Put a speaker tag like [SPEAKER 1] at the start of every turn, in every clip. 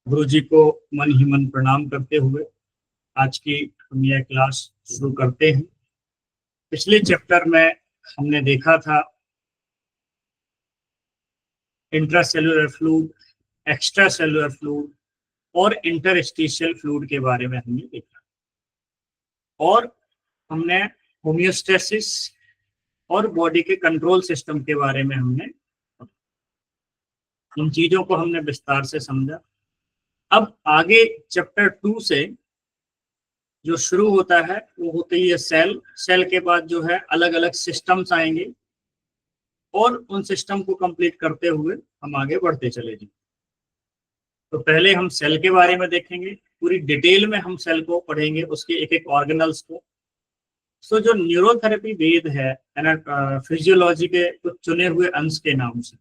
[SPEAKER 1] गुरु जी को मन ही मन प्रणाम करते हुए आज की हम यह क्लास शुरू करते हैं। पिछले चैप्टर में हमने देखा था intracellular fluid, extra cellular fluid और इंटरस्टिशियल फ्लूइड के बारे में हमने देखा और हमने होमियोस्टेसिस और बॉडी के कंट्रोल सिस्टम के बारे में हमने इन चीजों को हमने विस्तार से समझा। अब आगे चैप्टर 2 से जो शुरू होता है वो होती है सेल। सेल के बाद जो है अलग अलग सिस्टम्स आएंगे और उन सिस्टम को कंप्लीट करते हुए हम आगे बढ़ते चले जाएंगे। तो पहले हम सेल के बारे में देखेंगे, पूरी डिटेल में हम सेल को पढ़ेंगे, उसके एक एक ऑर्गेनल्स को। सो जो न्यूरोथेरेपी वेद है फिजियोलॉजी के कुछ चुने हुए अंश के नाम से,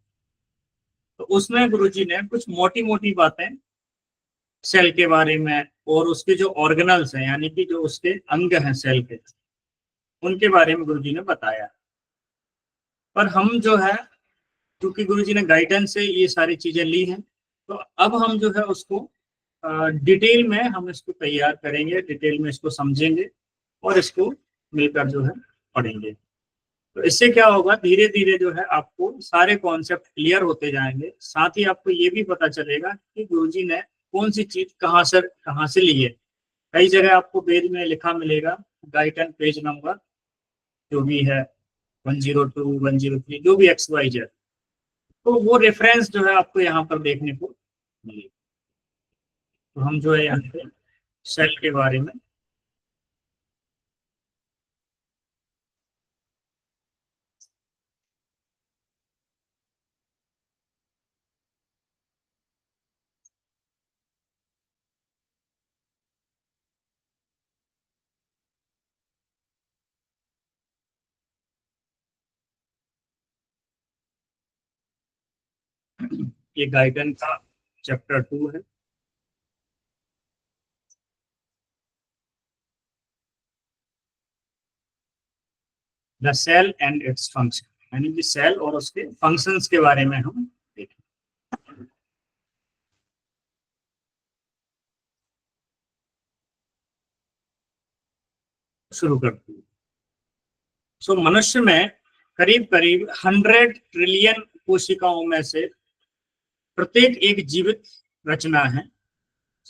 [SPEAKER 1] तो उसमें गुरुजी ने कुछ मोटी मोटी बातें सेल के बारे में और उसके जो ऑर्गेनल्स हैं यानी कि जो उसके अंग हैं सेल के, उनके बारे में गुरुजी ने बताया। पर हम जो है, क्योंकि गुरुजी ने गाइडेंस से ये सारी चीजें ली हैं, तो अब हम जो है उसको डिटेल में हम इसको तैयार करेंगे, डिटेल में इसको समझेंगे और इसको मिलकर जो है पढ़ेंगे। तो इससे क्या होगा, धीरे धीरे जो है आपको सारे कॉन्सेप्ट क्लियर होते जाएंगे। साथ ही आपको ये भी पता चलेगा कि गुरुजी ने कौन सी चीज कहाँ से ली है। कई जगह आपको पेज में लिखा मिलेगा गाइड पेज नंबर जो भी है 102, 103, जो भी XYZ, तो वो रेफरेंस जो है आपको यहाँ पर देखने को मिलेगा। तो हम जो है यहाँ पे सेल के बारे में ये गाइडेंस का चैप्टर 2 है। The cell and its function, यानी कि सेल और उसके फंक्शंस के बारे में हम देखें। शुरू करते हैं। सो मनुष्य में करीब करीब 100 ट्रिलियन कोशिकाओं में से प्रत्येक एक जीवित रचना है।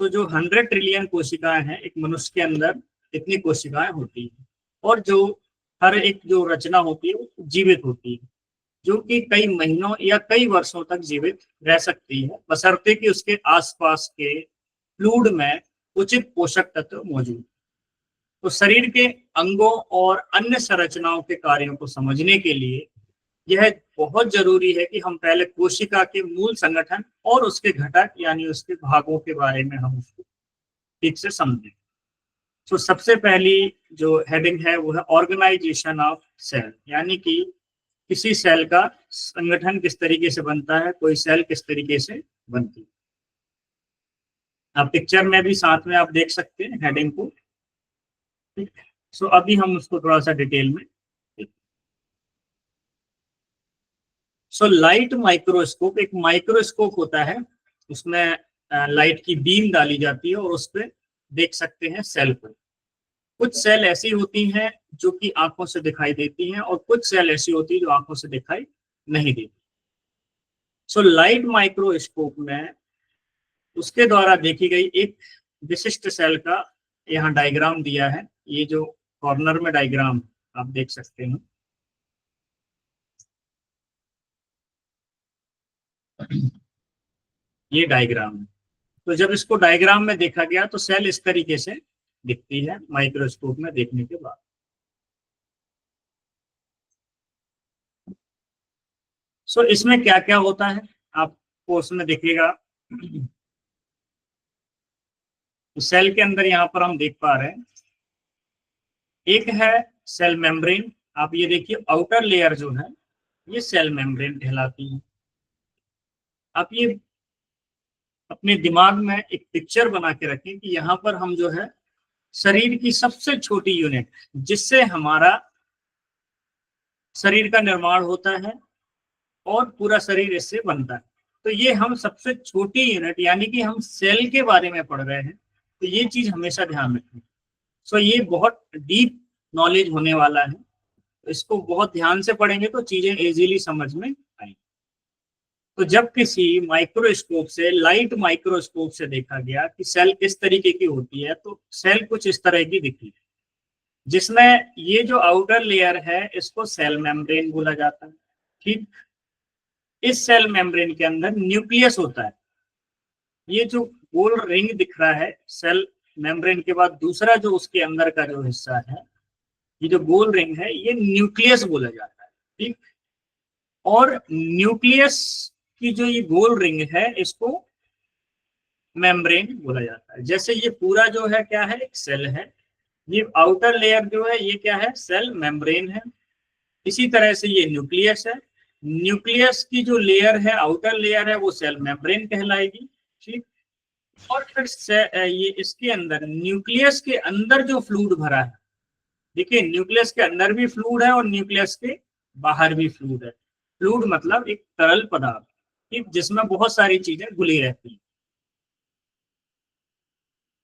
[SPEAKER 1] सो जो 100 ट्रिलियन कोशिकाएं हैं एक मनुष्य के अंदर, इतनी कोशिकाएं होती हैं और जो हर एक जो रचना होती है वो जीवित होती है, जो कि कई महीनों या कई वर्षों तक जीवित रह सकती है, बशर्ते कि उसके आसपास के फ्लूइड में उचित पोषक तत्व मौजूद। तो शरीर के अंगों और अन्य संरचनाओं के कार्यों को समझने के लिए यह बहुत जरूरी है कि हम पहले कोशिका के मूल संगठन और उसके घटक यानी उसके भागों के बारे में हम उसको ठीक से समझें। तो सबसे पहली जो हेडिंग है वो है ऑर्गेनाइजेशन ऑफ सेल, यानी कि किसी सेल का संगठन किस तरीके से बनता है, कोई सेल किस तरीके से बनती है। आप पिक्चर में भी साथ में आप देख सकते हैं हेडिंग को। सो अभी हम उसको थोड़ा सा डिटेल में। सो लाइट माइक्रोस्कोप, एक माइक्रोस्कोप होता है, उसमें लाइट की बीम डाली जाती है और उस पर देख सकते हैं सेल को। कुछ सेल ऐसी होती हैं जो कि आंखों से दिखाई देती हैं और कुछ सेल ऐसी होती है जो आंखों से दिखाई नहीं देती। सो लाइट माइक्रोस्कोप में उसके द्वारा देखी गई एक विशिष्ट सेल का यहाँ डायग्राम दिया है। ये जो कॉर्नर में डायग्राम आप देख सकते हैं, ये डायग्राम है। तो जब इसको डायग्राम में देखा गया तो सेल इस तरीके से दिखती है माइक्रोस्कोप में देखने के बाद। सो इसमें क्या क्या होता है आपको उसमें दिखेगा। सेल के अंदर यहाँ पर हम देख पा रहे हैं, एक है सेल मेम्ब्रेन। आप ये देखिए आउटर लेयर जो है ये सेल मेम्ब्रेन कहलाती है। आप ये अपने दिमाग में एक पिक्चर बना के रखें कि यहाँ पर हम जो है शरीर की सबसे छोटी यूनिट जिससे हमारा शरीर का निर्माण होता है और पूरा शरीर इससे बनता है, तो ये हम सबसे छोटी यूनिट यानी कि हम सेल के बारे में पढ़ रहे हैं, तो ये चीज हमेशा ध्यान रखें। सो ये बहुत डीप नॉलेज होने वाला है, तो इसको बहुत ध्यान से पढ़ेंगे तो चीजें इजीली समझ में आएंगी। तो जब किसी माइक्रोस्कोप से, लाइट माइक्रोस्कोप से देखा गया कि सेल किस तरीके की होती है, तो सेल कुछ इस तरह की दिखी, जिसमें ये जो आउटर लेयर है इसको सेल मेम्ब्रेन बोला जाता है। ठीक, इस सेल मेम्ब्रेन के अंदर न्यूक्लियस होता है। ये जो गोल रिंग दिख रहा है सेल मेम्ब्रेन के बाद दूसरा जो उसके अंदर का जो हिस्सा है, ये जो गोल रिंग है, ये न्यूक्लियस बोला जाता है। ठीक, और न्यूक्लियस की जो ये गोल रिंग है इसको मेम्ब्रेन बोला जाता है। जैसे ये पूरा जो है क्या है, एक सेल है, ये आउटर लेयर जो है ये क्या है, सेल मेम्ब्रेन है। इसी तरह से ये न्यूक्लियस है, न्यूक्लियस की जो लेयर है, आउटर लेयर है, वो सेल मेम्ब्रेन कहलाएगी। ठीक, और फिर ये इसके अंदर, न्यूक्लियस के अंदर जो फ्लूइड भरा है, देखिए न्यूक्लियस के अंदर भी फ्लूइड है और न्यूक्लियस के बाहर भी फ्लूइड है। फ्लूइड मतलब एक तरल पदार्थ, ठीक, जिसमें बहुत सारी चीजें घुली रहती हैं।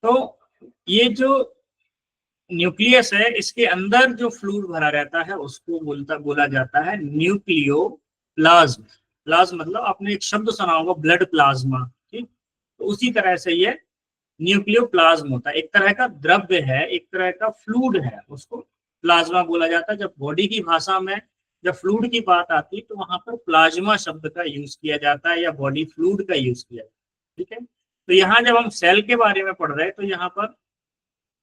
[SPEAKER 1] तो ये जो न्यूक्लियस है, इसके अंदर जो फ्लूइड भरा रहता है उसको बोला जाता है न्यूक्लियोप्लाज्म। प्लाज्म मतलब आपने एक शब्द सुना होगा, ब्लड प्लाज्मा। ठीक, तो उसी तरह से ये न्यूक्लियोप्लाज्म होता है, एक तरह का द्रव्य है, एक तरह का फ्लूइड है, उसको प्लाज्मा बोला जाता है। जब बॉडी की भाषा में जब फ्लूइड की बात आती है तो वहां पर प्लाज्मा शब्द का यूज किया जाता है या बॉडी फ्लूइड का यूज किया जाता है। ठीक है, तो यहाँ जब हम सेल के बारे में पढ़ रहे हैं तो यहाँ पर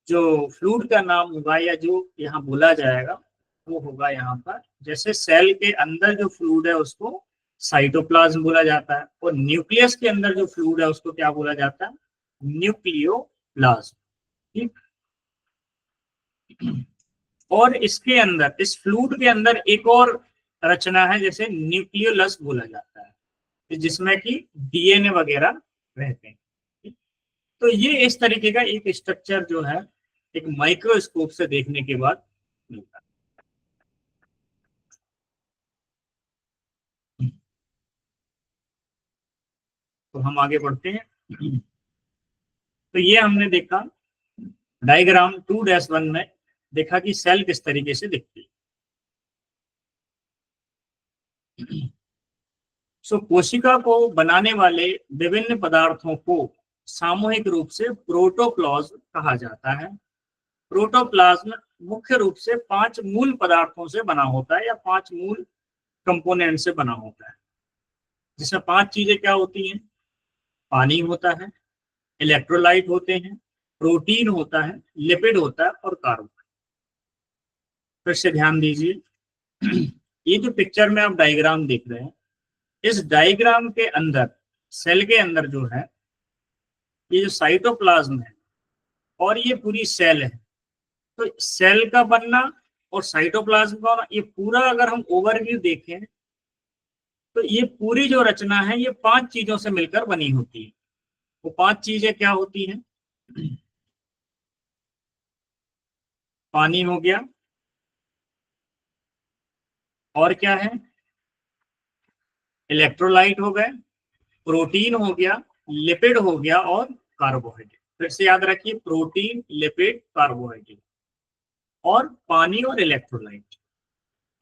[SPEAKER 1] जो फ्लूइड का नाम होगा या जो यहाँ बोला जाएगा वो होगा यहाँ पर, जैसे सेल के अंदर जो फ्लूइड है उसको साइटोप्लाज्म बोला जाता है, और न्यूक्लियस के अंदर जो फ्लूइड है उसको क्या बोला जाता है, न्यूक्लियोप्लाज्म। ठीक, और इसके अंदर, इस फ्लूइड के अंदर एक और रचना है, जैसे न्यूक्लियोलस बोला जाता है, जिसमें कि डीएनए वगैरह रहते हैं। तो ये इस तरीके का एक स्ट्रक्चर जो है एक माइक्रोस्कोप से देखने के बाद मिलता है। तो हम आगे बढ़ते हैं। तो ये हमने देखा डायग्राम 2-1 में, देखा कि सेल किस तरीके से दिखती है। कोशिका को बनाने वाले विभिन्न पदार्थों को सामूहिक रूप से प्रोटोप्लाज्म कहा जाता है। प्रोटोप्लाज्म मुख्य रूप से 5 मूल पदार्थों से बना होता है या 5 मूल कंपोनेंट से बना होता है, जिसमें 5 चीजें क्या होती हैं, पानी होता है, इलेक्ट्रोलाइट होते हैं, प्रोटीन होता है, लिपिड होता है और कार्बोहाइड्रेट। फिर से ध्यान दीजिए, ये जो पिक्चर में आप डायग्राम देख रहे हैं, इस डायग्राम के अंदर, सेल के अंदर जो है, ये जो साइटोप्लाज्म है और ये पूरी सेल है, तो सेल का बनना और साइटोप्लाज्म का, ये पूरा अगर हम ओवरव्यू देखें तो ये पूरी जो रचना है ये 5 चीजों से मिलकर बनी होती है। वो 5 चीजें क्या होती हैं, पानी हो गया, और क्या है, इलेक्ट्रोलाइट हो गए, प्रोटीन हो गया, लिपिड हो गया और कार्बोहाइड्रेट। फिर से याद रखिए, प्रोटीन, लिपिड, कार्बोहाइड्रेट और पानी और इलेक्ट्रोलाइट।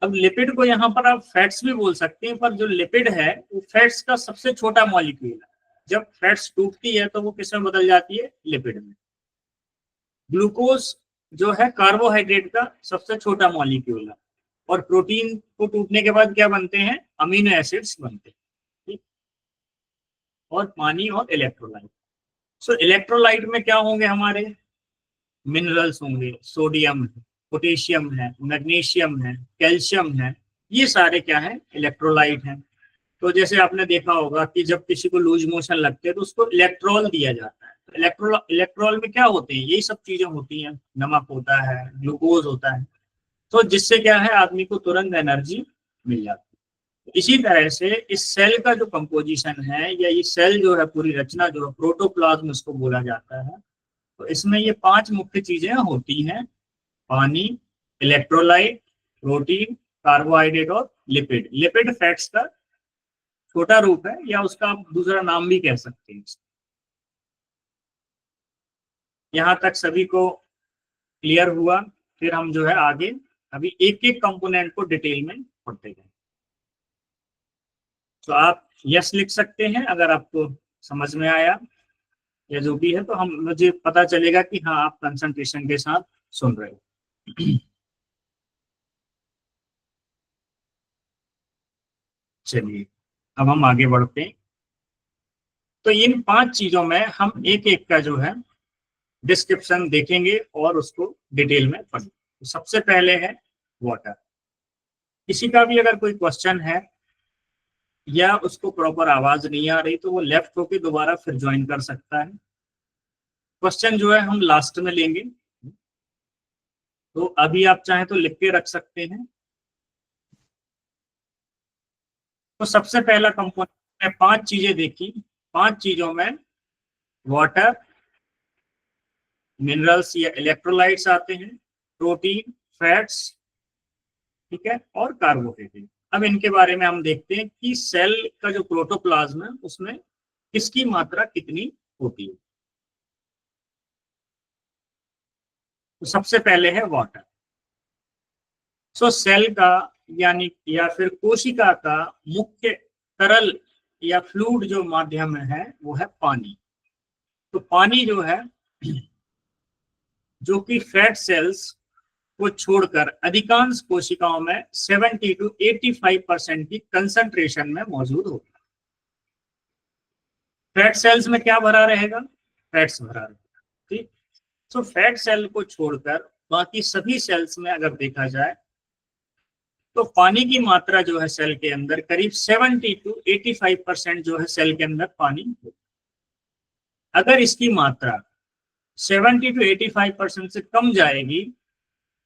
[SPEAKER 1] अब लिपिड को यहाँ पर आप फैट्स भी बोल सकते हैं, पर जो लिपिड है वो फैट्स का सबसे छोटा मॉलिक्यूल है। जब फैट्स टूटती है तो वो किसमें बदल जाती है, लिपिड में। ग्लूकोज जो है कार्बोहाइड्रेट का सबसे छोटा मॉलिक्यूल है, और प्रोटीन को टूटने के बाद क्या बनते हैं, अमीनो एसिड्स बनते हैं। ठीक, और पानी और इलेक्ट्रोलाइट। इलेक्ट्रोलाइट में क्या होंगे, हमारे मिनरल्स होंगे, सोडियम है, पोटेशियम है, मैग्नीशियम है, कैल्शियम है, ये सारे क्या है, इलेक्ट्रोलाइट हैं। तो जैसे आपने देखा होगा कि जब किसी को लूज मोशन लगते हैं तो उसको इलेक्ट्रॉल दिया जाता है। तो इलेक्ट्रॉल में क्या होते हैं, यही सब चीजें होती हैं, नमक होता है, ग्लूकोज होता है, तो जिससे क्या है, आदमी को तुरंत एनर्जी मिल जाती है। इसी तरह से इस सेल का जो कंपोजिशन है या ये सेल जो है, पूरी रचना जो है, प्रोटोप्लाज्म इसको बोला जाता है। तो इसमें ये 5 मुख्य चीजें होती हैं, पानी, इलेक्ट्रोलाइट, प्रोटीन, कार्बोहाइड्रेट और लिपिड। लिपिड फैट्स का छोटा रूप है, या उसका आप दूसरा नाम भी कह सकते हैं। यहाँ तक सभी को क्लियर हुआ? फिर हम जो है आगे अभी एक एक कंपोनेंट को डिटेल में पढ़ते हैं। तो आप यस लिख सकते हैं अगर आपको समझ में आया या जो भी है, तो हम मुझे पता चलेगा कि हाँ आप कंसंट्रेशन के साथ सुन रहे हो। चलिए अब हम आगे बढ़ते हैं। तो इन 5 चीजों में हम एक एक का जो है डिस्क्रिप्शन देखेंगे और उसको डिटेल में पढ़ेंगे। तो सबसे पहले है वाटर। किसी का भी अगर कोई क्वेश्चन है या उसको प्रॉपर आवाज नहीं आ रही तो वो लेफ्ट होके दोबारा फिर ज्वाइन कर सकता है। क्वेश्चन जो है हम लास्ट में लेंगे, तो अभी आप चाहें तो लिख के रख सकते हैं। तो सबसे पहला कंपोनेंट में 5 चीजें देखी। 5 चीजों में वाटर, मिनरल्स या इलेक्ट्रोलाइट्स आते हैं, प्रोटीन, फैट्स, ठीक है, और कार्बोहाइड्रेट। अब इनके बारे में हम देखते हैं कि सेल का जो प्रोटोप्लाज्म है उसमें किसकी मात्रा कितनी होती है। तो सबसे पहले है वाटर। सो सेल का यानी या फिर कोशिका का मुख्य तरल या फ्लूइड जो माध्यम है वो है पानी। तो पानी जो है, जो कि फैट सेल्स को छोड़कर अधिकांश कोशिकाओं में 70 to 85% की कंसंट्रेशन में मौजूद होता है। फैट सेल्स में क्या भरा रहेगा? फैट्स भरा रहेगा। ठीक। तो फैट सेल को छोड़कर बाकी सभी सेल्स में अगर देखा जाए तो पानी की मात्रा जो है सेल के अंदर करीब 70 to 85% जो है सेल के अंदर पानी होता है। अगर इसकी मात्रा 70 to 85% से कम जाएगी,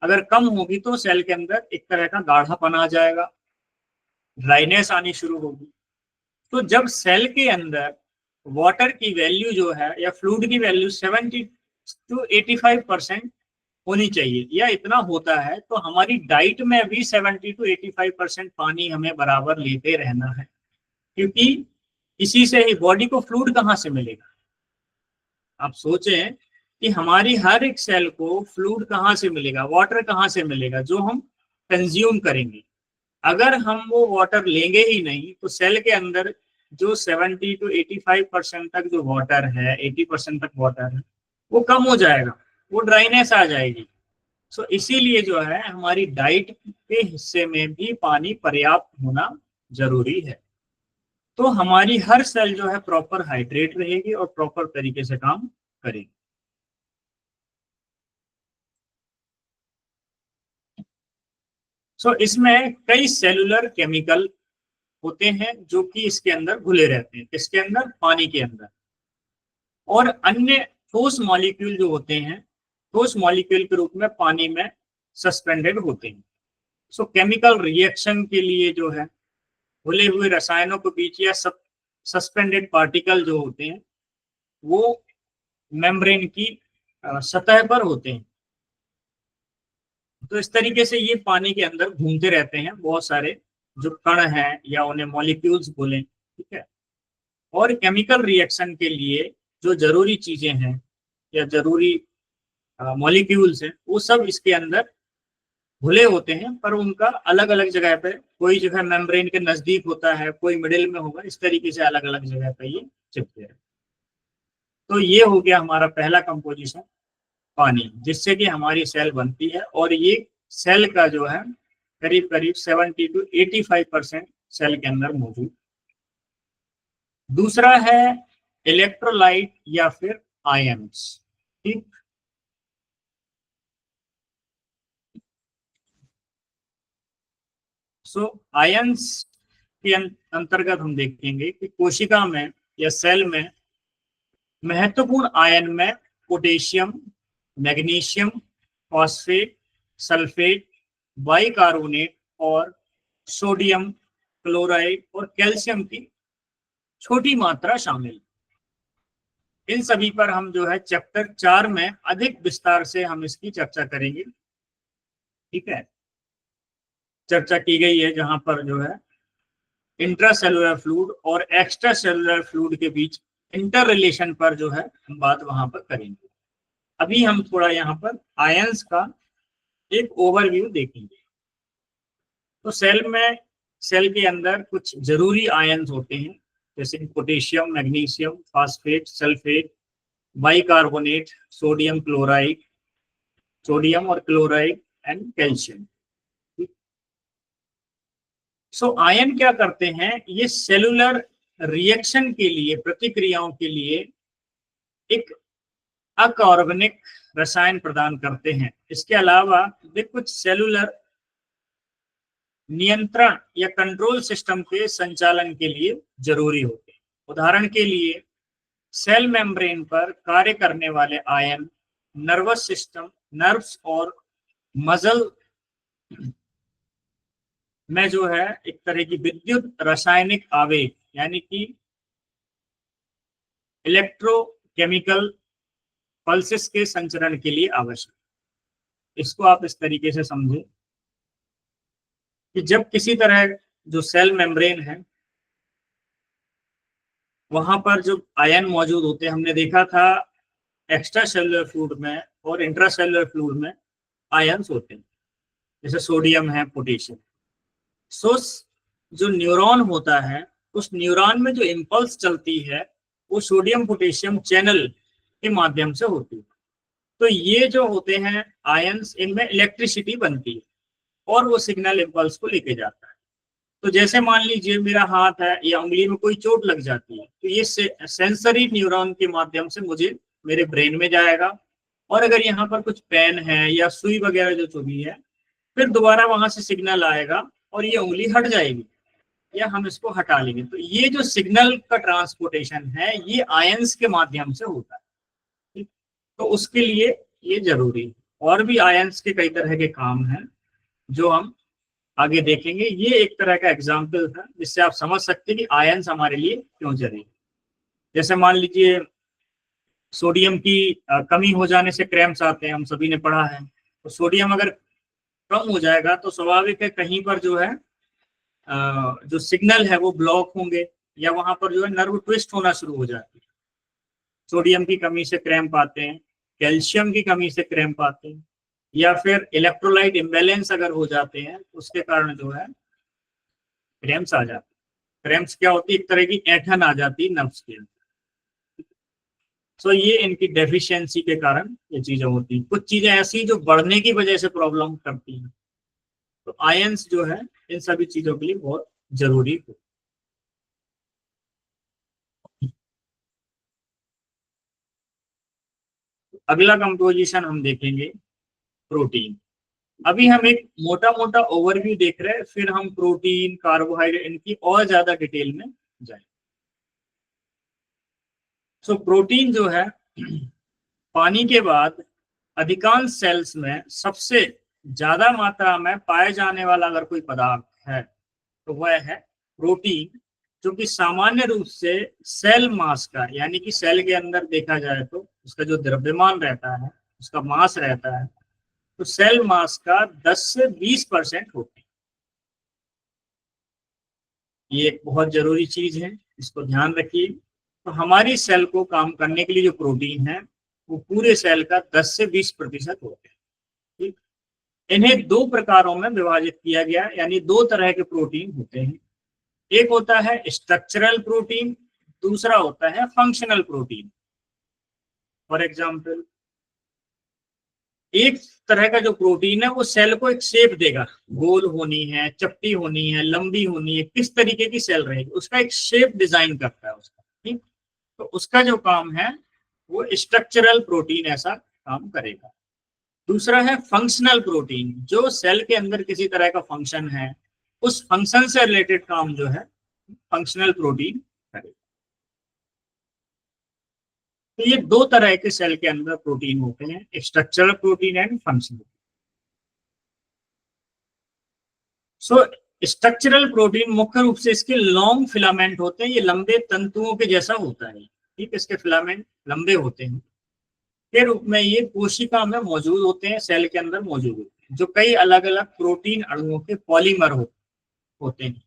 [SPEAKER 1] अगर कम होगी तो सेल के अंदर एक तरह का गाढ़ापन आ जाएगा, ड्राइनेस आनी शुरू होगी। तो जब सेल के अंदर वाटर की वैल्यू जो है या फ्लूइड की वैल्यू 70 to 85% होनी चाहिए या इतना होता है, तो हमारी डाइट में भी 70 to 85% पानी हमें बराबर लेते रहना है, क्योंकि इसी से ही बॉडी को फ्लूइड कहाँ से मिलेगा। आप सोचें कि हमारी हर एक सेल को फ्लूइड कहाँ से मिलेगा, वाटर कहाँ से मिलेगा, जो हम कंज्यूम करेंगे। अगर हम वो वाटर लेंगे ही नहीं तो सेल के अंदर जो 70 to 85% तक जो वाटर है, 80% तक वाटर है, वो कम हो जाएगा, वो ड्राइनेस आ जाएगी। सो इसीलिए जो है हमारी डाइट के हिस्से में भी पानी पर्याप्त होना जरूरी है। तो हमारी हर सेल जो है प्रॉपर हाइड्रेट रहेगी और प्रॉपर तरीके से काम करेगी। सो इसमें कई सेलुलर केमिकल होते हैं जो कि इसके अंदर घुले रहते हैं, इसके अंदर पानी के अंदर, और अन्य ठोस मॉलिक्यूल जो होते हैं ठोस मॉलिक्यूल के रूप में पानी में सस्पेंडेड होते हैं। सो केमिकल रिएक्शन के लिए जो है घुले हुए रसायनों के बीच या सस्पेंडेड पार्टिकल जो होते हैं वो मेम्ब्रेन की सतह पर होते हैं। तो इस तरीके से ये पानी के अंदर घूमते रहते हैं बहुत सारे जो कण हैं या उन्हें मॉलिक्यूल्स बोलें, ठीक है। और केमिकल रिएक्शन के लिए जो जरूरी चीजें हैं या जरूरी मॉलिक्यूल्स हैं वो सब इसके अंदर घुले होते हैं, पर उनका अलग अलग जगह पे, कोई जो है मेम्ब्रेन के नजदीक होता है, कोई मिडिल में होगा, इस तरीके से अलग अलग जगह पे ये चिपके हैं। तो ये हो गया हमारा पहला कंपोजिशन, पानी, जिससे कि हमारी सेल बनती है। और ये सेल का जो है करीब करीब 70 to 85% सेल के अंदर मौजूद। दूसरा है इलेक्ट्रोलाइट या फिर आयंस। ठीक। सो आयंस के अंतर्गत हम देखेंगे कि कोशिका में या सेल में महत्वपूर्ण आयन में potassium, magnesium, phosphate, sulphate, bicarbonate और सोडियम क्लोराइड और कैल्शियम की छोटी मात्रा शामिल। इन सभी पर हम जो है चैप्टर 4 में अधिक विस्तार से हम इसकी चर्चा करेंगे। ठीक है, चर्चा की गई है जहां पर जो है इंट्रा सेलुलर फ्लूइड और एक्स्ट्रा सेलुलर फ्लूइड के बीच इंटर रिलेशन पर जो है हम बात वहां पर करेंगे। अभी हम थोड़ा यहाँ पर आयंस का एक ओवरव्यू देखेंगे। तो सेल के अंदर कुछ जरूरी आयंस होते हैं, जैसे potassium, magnesium, phosphate, sulphate, bicarbonate, sodium और chloride and calcium. So ion क्या करते हैं, ये सेलुलर रिएक्शन के लिए, प्रतिक्रियाओं के लिए एक अकार्बनिक रसायन प्रदान करते हैं। इसके अलावा वे कुछ सेलुलर नियंत्रण या कंट्रोल सिस्टम के संचालन के लिए जरूरी होते हैं। उदाहरण के लिए सेल मेम्ब्रेन पर कार्य करने वाले आयन नर्वस सिस्टम, नर्व्स और मसल में जो है एक तरह की विद्युत रासायनिक आवेग यानी कि इलेक्ट्रोकेमिकल पल्सेस के संचरण के लिए आवश्यक। इसको आप इस तरीके से समझें कि जब किसी तरह जो सेल मेम्ब्रेन है वहां पर जो आयन मौजूद होते हैं, हमने देखा था एक्स्ट्रा सेलुलर फ्लूइड में और इंट्रा सेलुलर फ्लूइड में आयन्स होते हैं, जैसे सोडियम है, पोटेशियम। सो जो न्यूरॉन होता है, उस न्यूरॉन में जो इम्पल्स चलती है वो सोडियम पोटेशियम चैनल के माध्यम से होती है। तो ये जो होते हैं आयंस, इनमें इलेक्ट्रिसिटी बनती है और वो सिग्नल इम्पल्स को लेके जाता है। तो जैसे मान लीजिए मेरा हाथ है या उंगली में कोई चोट लग जाती है, तो ये सेंसरी न्यूरॉन के माध्यम से मुझे मेरे ब्रेन में जाएगा, और अगर यहाँ पर कुछ पेन है या सुई वगैरह जो चुभी है, फिर दोबारा वहां से सिग्नल आएगा और ये उंगली हट जाएगी या हम इसको हटा लेंगे। तो ये जो सिग्नल का ट्रांसपोर्टेशन है ये आयंस के माध्यम से होता है। तो उसके लिए ये जरूरी है। और भी आयंस के कई तरह के काम हैं जो हम आगे देखेंगे। ये एक तरह का एग्जाम्पल था जिससे आप समझ सकते हैं कि आयंस हमारे लिए क्यों जरूरी। जैसे मान लीजिए सोडियम की कमी हो जाने से क्रैम्प्स आते हैं, हम सभी ने पढ़ा है। तो सोडियम अगर कम हो जाएगा तो स्वाभाविक है कहीं पर जो है जो सिग्नल है वो ब्लॉक होंगे या वहां पर जो है नर्व ट्विस्ट होना शुरू हो जाती है। सोडियम की कमी से क्रैम्प आते हैं, कैल्शियम की कमी से क्रैम्प आते हैं, या फिर इलेक्ट्रोलाइट इम्बैलेंस अगर हो जाते हैं तो उसके कारण जो है क्रैम्प्स आ जाते हैं। क्रैम्प्स क्या होती है, एक तरह की ऐंठन आ जाती है नर्व्स के अंदर। सो ये इनकी डेफिशिएंसी के कारण ये चीजें होती हैं। कुछ चीजें ऐसी जो बढ़ने की वजह से प्रॉब्लम करती हैं। तो आयंस जो है इन सभी चीजों के लिए बहुत जरूरी है। अगला कंपोजिशन हम देखेंगे प्रोटीन। अभी हम एक मोटा मोटा ओवरव्यू देख रहे हैं, फिर हम प्रोटीन, कार्बोहाइड्रेट, इनकी और ज्यादा डिटेल में जाएंगे। सो प्रोटीन जो है पानी के बाद अधिकांश सेल्स में सबसे ज्यादा मात्रा में पाए जाने वाला अगर कोई पदार्थ है तो वह है प्रोटीन, जो कि सामान्य रूप से सेल मास का, यानी कि सेल के अंदर देखा जाए तो उसका जो द्रव्यमान रहता है, उसका मास रहता है, तो सेल मास का 10 से 20% होती है। ये एक बहुत जरूरी चीज है, इसको ध्यान रखिए। तो हमारी सेल को काम करने के लिए जो प्रोटीन है वो पूरे सेल का 10 से 20% होते हैं। ठीक, इन्हें दो प्रकारों में विभाजित किया गया, यानी दो तरह के प्रोटीन होते हैं। एक होता है स्ट्रक्चरल प्रोटीन, दूसरा होता है फंक्शनल प्रोटीन। फॉर एग्जाम्पल, एक तरह का जो प्रोटीन है वो सेल को एक शेप देगा, गोल होनी है, चपटी होनी है, लंबी होनी है, किस तरीके की सेल रहेगी, उसका एक शेप डिजाइन करता है उसका। ठीक, तो उसका जो काम है वो स्ट्रक्चरल प्रोटीन ऐसा काम करेगा। दूसरा है फंक्शनल प्रोटीन, जो सेल के अंदर किसी तरह का फंक्शन है, उस फंक्शन से रिलेटेड काम जो है फंक्शनल प्रोटीन करेगा। तो ये दो तरह के सेल के अंदर प्रोटीन होते हैं, structural protein and functional. So structural protein मुख्य रूप से इसके लॉन्ग फिलामेंट होते हैं, ये लंबे तंतुओं के जैसा होता है। ठीक, इसके फिलामेंट लंबे होते हैं के रूप में ये कोशिका में मौजूद होते हैं, सेल के अंदर मौजूद होते हैं, जो कई अलग अलग प्रोटीन अणुओं के पॉलीमर होते हैं।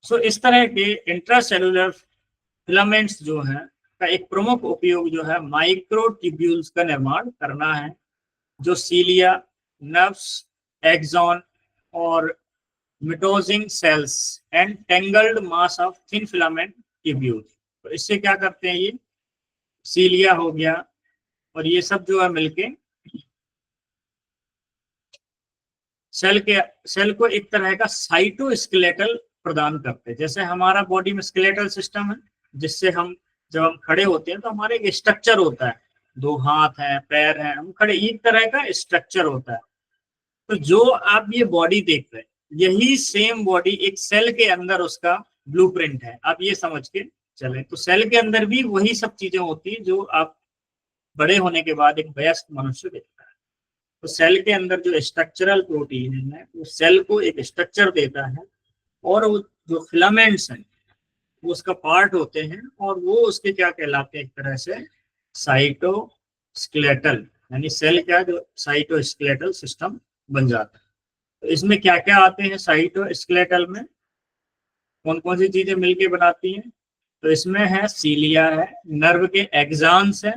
[SPEAKER 1] सो इस तरह के इंट्रासेलुलर फिलामेंट्स जो है का एक प्रमुख उपयोग जो है माइक्रोट्यूब्यूल्स का निर्माण करना है, जो सीलिया, नर्व्स, एक्सॉन और mitosing cells and tangled mass of thin filament tubule. तो इससे क्या करते हैं, ये सीलिया हो गया और ये सब जो है मिलके सेल को एक तरह का साइटोस्केलेटल प्रदान करते हैं। जैसे हमारा बॉडी में स्केलेटल सिस्टम है, जिससे हम जब हम खड़े होते हैं तो हमारे एक स्ट्रक्चर होता है, 2 हाथ हैं, पैर हैं, हम खड़े, एक तरह का स्ट्रक्चर होता है। तो जो आप ये बॉडी देख रहे हैं, यही सेम बॉडी एक सेल के अंदर उसका ब्लूप्रिंट है। आप ये समझ के चलें, तो सेल के अंदर भी वही सब चीजें होती है जो आप बड़े होने के बाद एक वयस्क मनुष्य देखता है। तो सेल के अंदर जो स्ट्रक्चरल प्रोटीन है वो सेल को एक स्ट्रक्चर देता है, और वो जो फिलामेंट्स हैं वो उसका पार्ट होते हैं, और वो उसके क्या कहलाते हैं, एक तरह से साइटोस्केलेटल, यानी सेल क्या जो साइटोस्केलेटल सिस्टम बन जाता है। तो इसमें क्या क्या आते हैं साइटोस्केलेटल में, कौन कौन सी चीजें मिलके बनाती हैं? तो इसमें है सीलिया है, नर्व के एक्सॉन्स है,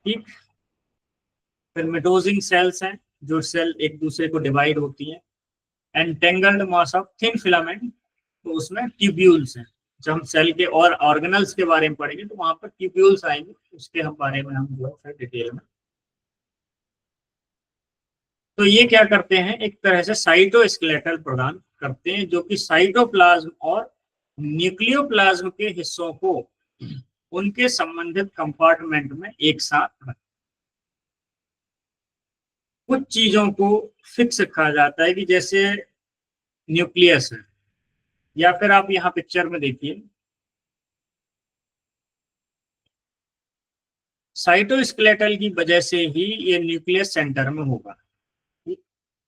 [SPEAKER 1] ठीक, फिर मिटोजिंग सेल्स हैं जो सेल एक दूसरे को डिवाइड होती हैं, entangled mass of thin filament, तो उसमें ट्यूब्यूल्स हैं। जब हम सेल के और ऑर्गेनल्स के बारे में पढ़ेंगे तो वहां पर ट्यूब्यूल्स आएंगे, उसके हम बारे में हम जो है डिटेल में। तो ये क्या करते हैं, एक तरह से साइटोस्केलेटल प्रदान करते हैं, जो कि साइटोप्लाज्म और न्यूक्लियोप्लाज्म के हिस्सों को उनके संबंधित कंपार्टमेंट में एक साथ रखते। कुछ चीजों को फिक्स रखा जाता है कि जैसे न्यूक्लियस है, या फिर आप यहाँ पिक्चर में देखिए, साइटोस्केलेटल की वजह से ही ये न्यूक्लियस सेंटर में होगा,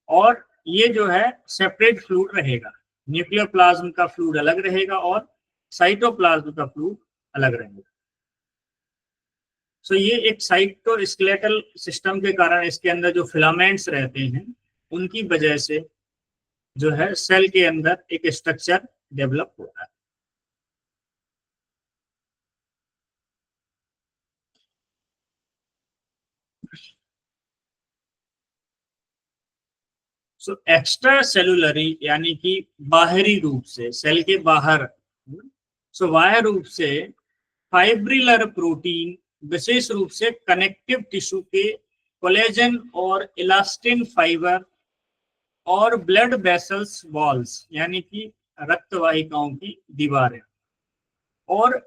[SPEAKER 1] और ये जो है सेपरेट फ्लूइड रहेगा, न्यूक्लियोप्लाज्म का फ्लूइड अलग रहेगा और साइटोप्लाज्म का फ्लूइड अलग रहेगा। सो ये एक साइटोस्केलेटल सिस्टम के कारण इसके अंदर जो फिलामेंट्स रहते हैं उनकी वजह से जो है सेल के अंदर एक स्ट्रक्चर डेवलप होता है। सो एक्स्ट्रा सेलुलरी यानी कि बाहरी रूप से, सेल के बाहर, सो बाह्य रूप से फाइब्रिलर प्रोटीन विशेष रूप से कनेक्टिव टिश्यू के कोलेजन और इलास्टिन फाइबर और ब्लड वेसल्स वॉल्स यानी कि रक्त वाहिकाओं की दीवारें और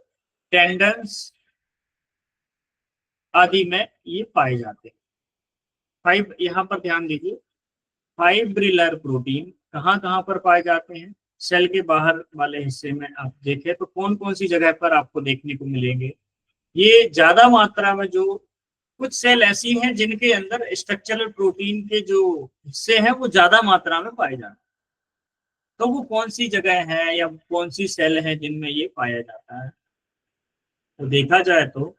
[SPEAKER 1] टेंडन्स आदि में ये पाए जाते हैं। यहाँ पर ध्यान दीजिए, फाइब्रिलर प्रोटीन कहाँ कहाँ पर पाए जाते हैं? सेल के बाहर वाले हिस्से में आप देखें तो कौन कौन सी जगह पर आपको देखने को मिलेंगे? ये ज्यादा मात्रा में जो कुछ सेल ऐसी हैं जिनके अंदर स्ट्रक्चरल प्रोटीन के जो हिस्से हैं वो ज्यादा मात्रा में पाए जाते हैं। तो वो कौन सी जगह है या कौन सी सेल है जिनमें ये पाया जाता है? तो देखा जाए तो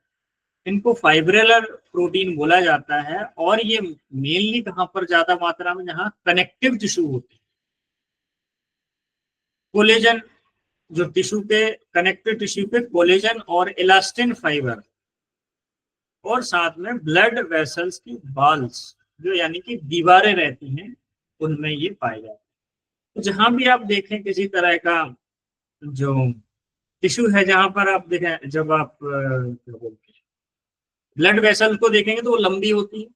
[SPEAKER 1] इनको फाइब्रिलर प्रोटीन बोला जाता है, और ये मेनली कहाँ पर ज्यादा मात्रा में, जहाँ कनेक्टिव टिश्यू होती है, कोलेजन, जो टिश्यू के कनेक्टिव टिश्यू पे कोलेजन और इलास्टिन फाइबर, और साथ में ब्लड वेसल्स की वॉल्स जो यानी कि दीवारें रहती हैं, उनमें ये पाए जाते हैं। तो जहां भी आप देखें किसी तरह का जो टिश्यू है, जहां पर आप देखें, जब आप क्या बोलते हैं ब्लड वेसल को देखेंगे तो वो लंबी होती है,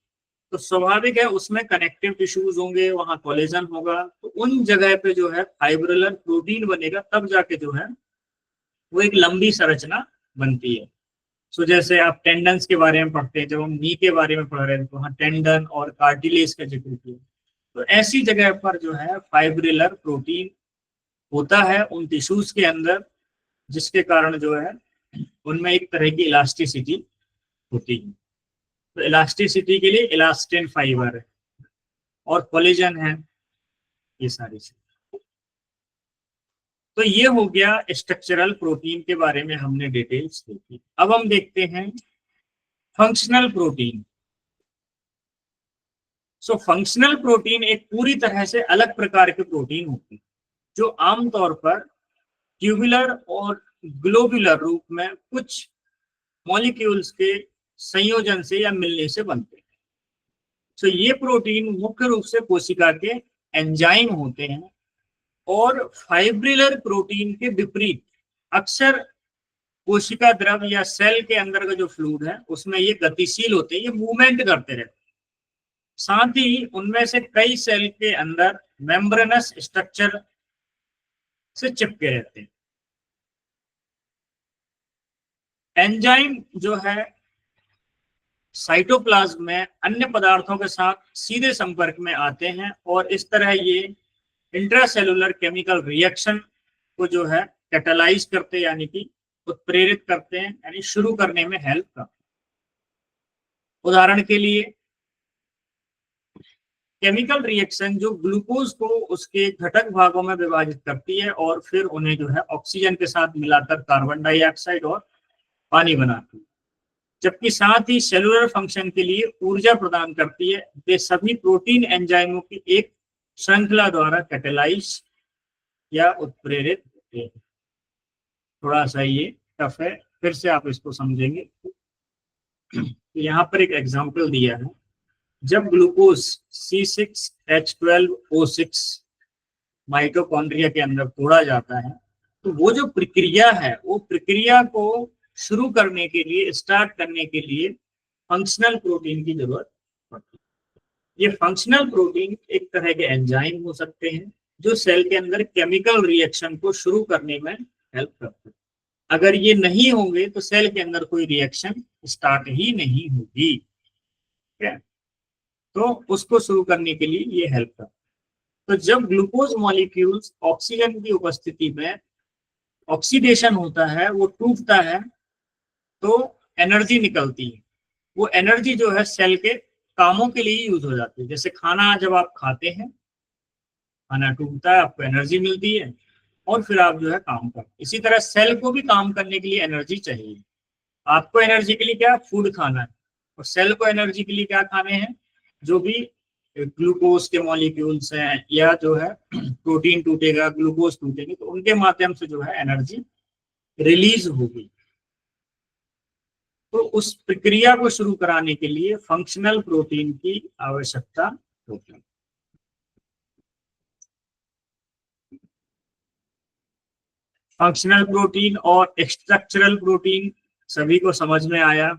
[SPEAKER 1] तो स्वाभाविक है उसमें कनेक्टिव टिश्यूज होंगे, वहां कोलेजन होगा, तो उन जगह पे जो है फाइब्रिलर प्रोटीन बनेगा, तब जाके जो है वो एक लंबी संरचना बनती है। सो जैसे आप टेंडन्स के बारे में पढ़ते हैं, जब हम नी के बारे में पढ़ रहे थे तो वहाँ टेंडन और कार्टिलेज का जिक्र किया, तो ऐसी जगह पर जो है फाइब्रिलर प्रोटीन होता है उन टिश्यूज के अंदर, जिसके कारण जो है उनमें एक तरह की इलास्टिसिटी होती है। तो इलास्टिसिटी के लिए इलास्टिन फाइबर है और कोलेजन है, ये सारी चीजें। तो ये हो गया स्ट्रक्चरल प्रोटीन के बारे में हमने डिटेल्स देखी। अब हम देखते हैं functional protein. So functional protein एक पूरी तरह से अलग प्रकार के प्रोटीन होते हैं जो आमतौर पर ट्यूबुलर और ग्लोबुलर रूप में कुछ मॉलिक्यूल्स के संयोजन से या मिलने से बनते हैं। तो ये प्रोटीन मुख्य रूप से कोशिका के एंजाइम होते हैं, और फाइब्रिलर प्रोटीन के विपरीत अक्सर कोशिका द्रव या सेल के अंदर का जो फ्लूइड है उसमें ये गतिशील होते हैं, ये मूवमेंट करते रहते हैं। साथ ही उनमें से कई सेल के अंदर मेम्ब्रेनस स्ट्रक्चर से चिपके रहते हैं। एंजाइम जो है साइटोप्लाज्म में अन्य पदार्थों के साथ सीधे संपर्क में आते हैं, और इस तरह ये इंट्रासेलुलर केमिकल रिएक्शन को जो है कैटालाइज करते, यानी कि उत्प्रेरित करते हैं, यानी शुरू करने में हेल्प करते हैं। उदाहरण के लिए केमिकल रिएक्शन जो ग्लूकोज को उसके घटक भागों में विभाजित करती है और फिर उन्हें जो है ऑक्सीजन के साथ मिलाकर कार्बन डाइऑक्साइड और पानी बनाती है, जबकि साथ ही सेलुलर फंक्शन के लिए ऊर्जा प्रदान करती है। वे सभी प्रोटीन एंजाइमों की एक श्रृंखला द्वारा कैटेलाइज या उत्प्रेरित होते हैं। थोड़ा सा ये टफ है, फिर से आप इसको समझेंगे। यहाँ पर एक एग्जांपल दिया है, जब ग्लूकोज C6H12O6 माइटोकॉन्ड्रिया के अंदर तोड़ा जाता है, तो वो जो प्रक्रिया है, वो प्रक्रिया को शुरू करने के लिए, स्टार्ट करने के लिए फंक्शनल प्रोटीन की जरूरत पड़ती है। ये फंक्शनल प्रोटीन एक तरह के एंजाइम हो सकते हैं जो सेल के अंदर केमिकल रिएक्शन को शुरू करने में हेल्प करते हैं। अगर ये नहीं होंगे तो सेल के अंदर कोई रिएक्शन स्टार्ट ही नहीं होगी। ठीक है, तो उसको शुरू करने के लिए ये हेल्प करता है। तो जब ग्लूकोज मॉलिक्यूल्स ऑक्सीजन की उपस्थिति में ऑक्सीडेशन होता है, वो टूटता है, तो एनर्जी निकलती है। वो एनर्जी जो है सेल के कामों के लिए यूज हो जाती है। जैसे खाना जब आप खाते हैं, खाना टूटता है, आपको एनर्जी मिलती है और फिर आप जो है काम करते हैं। इसी तरह सेल को भी काम करने के लिए एनर्जी चाहिए। आपको एनर्जी के लिए क्या फूड खाना है, और सेल को एनर्जी के लिए क्या खाने हैं, जो भी ग्लूकोज के मॉलिक्यूल्स हैं या जो है प्रोटीन टूटेगा, ग्लूकोज टूटेंगे, तो उनके माध्यम से जो है एनर्जी रिलीज होगी। तो उस प्रक्रिया को शुरू कराने के लिए फंक्शनल प्रोटीन की आवश्यकता होती है। फंक्शनल प्रोटीन और स्ट्रक्चरल प्रोटीन सभी को समझ में आया।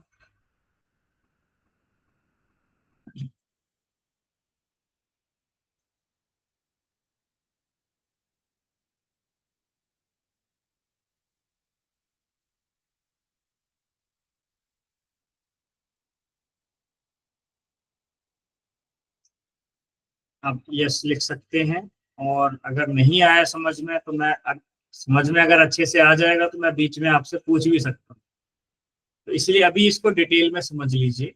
[SPEAKER 1] आप यस लिख सकते हैं, और अगर नहीं आया समझ में तो मैं समझ में अगर अच्छे से आ जाएगा तो मैं बीच में आपसे पूछ भी सकता हूँ। तो इसलिए अभी इसको डिटेल में समझ लीजिए,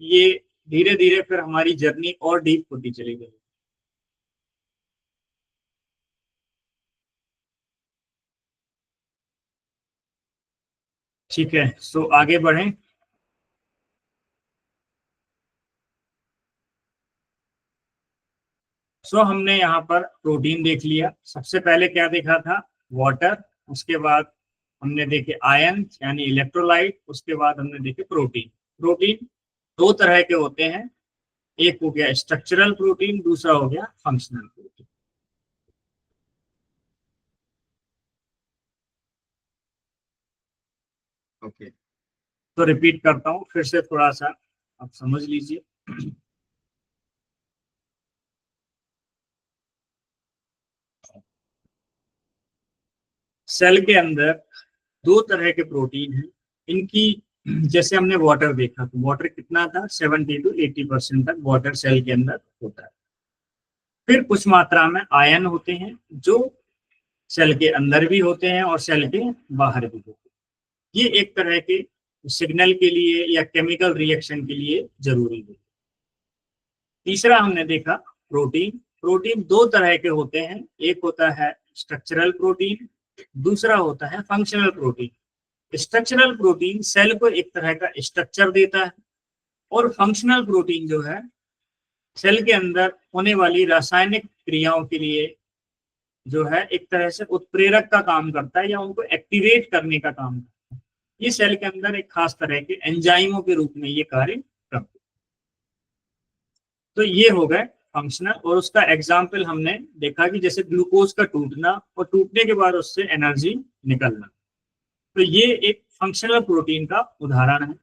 [SPEAKER 1] ये धीरे धीरे फिर हमारी जर्नी और डीप होती चली गई। ठीक है, सो आगे बढ़ें। सो हमने यहाँ पर प्रोटीन देख लिया। सबसे पहले क्या देखा था, वाटर। उसके बाद हमने देखे आयन यानी इलेक्ट्रोलाइट। उसके बाद हमने देखे प्रोटीन। प्रोटीन दो तरह के होते हैं, एक हो गया स्ट्रक्चरल प्रोटीन, दूसरा हो गया फंक्शनल प्रोटीन। ओके, तो रिपीट करता हूँ फिर से, थोड़ा सा आप समझ लीजिए। सेल के अंदर दो तरह के प्रोटीन हैं। इनकी, जैसे हमने वाटर देखा, तो वाटर कितना था, 70 to 80% तक वाटर सेल के अंदर होता है। फिर कुछ मात्रा में आयन होते हैं जो सेल के अंदर भी होते हैं और सेल के बाहर भी होते हैं। ये एक तरह के सिग्नल के लिए या केमिकल रिएक्शन के लिए जरूरी है। तीसरा हमने देखा प्रोटीन। प्रोटीन दो तरह के होते हैं, एक होता है स्ट्रक्चरल प्रोटीन, दूसरा होता है functional protein. Structural protein cell को एक तरह का स्ट्रक्चर देता है, और फंक्शनल प्रोटीन जो है सेल के अंदर होने वाली रासायनिक क्रियाओं के लिए जो है एक तरह से उत्प्रेरक का काम करता है या उनको एक्टिवेट करने का काम करता है। ये सेल के अंदर एक खास तरह के एंजाइमों के रूप में ये कार्य करते हैं। तो ये हो गए फंक्शनल, और उसका एग्जाम्पल हमने देखा कि जैसे ग्लूकोज का टूटना और टूटने के बाद उससे एनर्जी निकलना, तो ये एक फंक्शनल प्रोटीन का उदाहरण है।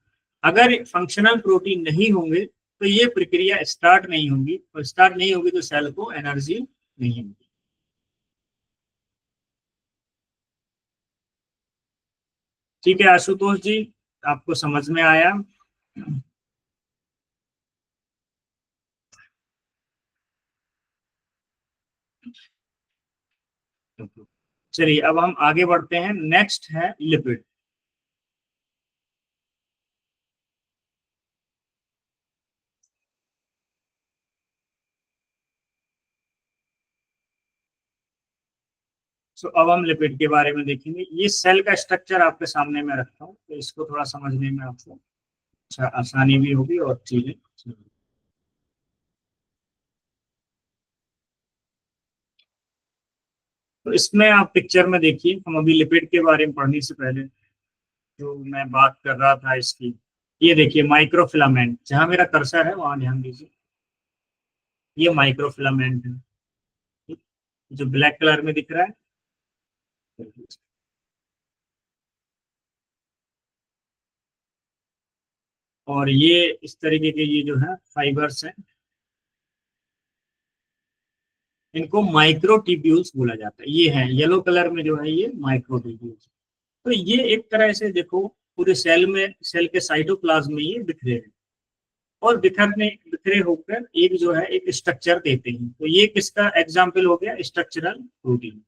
[SPEAKER 1] अगर फंक्शनल प्रोटीन नहीं होंगे तो ये प्रक्रिया स्टार्ट नहीं होगी, और स्टार्ट नहीं होगी तो सेल को एनर्जी नहीं होगी। ठीक है आशुतोष जी, आपको समझ में आया? चलिए अब हम आगे बढ़ते हैं। नेक्स्ट है लिपिड। सो अब हम लिपिड के बारे में देखेंगे। ये सेल का स्ट्रक्चर आपके सामने में रखता हूँ, तो इसको थोड़ा समझने में आपको अच्छा आसानी भी होगी और चीजें। तो इसमें आप पिक्चर में देखिए, हम अभी लिपिड के बारे में पढ़ने से पहले जो मैं बात कर रहा था इसकी, ये देखिए माइक्रोफिलामेंट, जहां मेरा कर्सर है वहां ध्यान दीजिए, ये माइक्रोफिलामेंट है, ठीक? जो ब्लैक कलर में दिख रहा है, और ये इस तरीके के ये जो है फाइबर्स हैं, इनको माइक्रोट्यूब्यूल्स बोला जाता है। ये है येलो कलर में जो है ये माइक्रोट्यूब्यूल्स। तो ये एक तरह से देखो पूरे सेल में, सेल के साइटोप्लाज्म में ये बिखरे हैं, और बिखरे होकर एक जो है एक स्ट्रक्चर देते हैं। तो ये किसका एग्जाम्पल हो गया? Structural protein.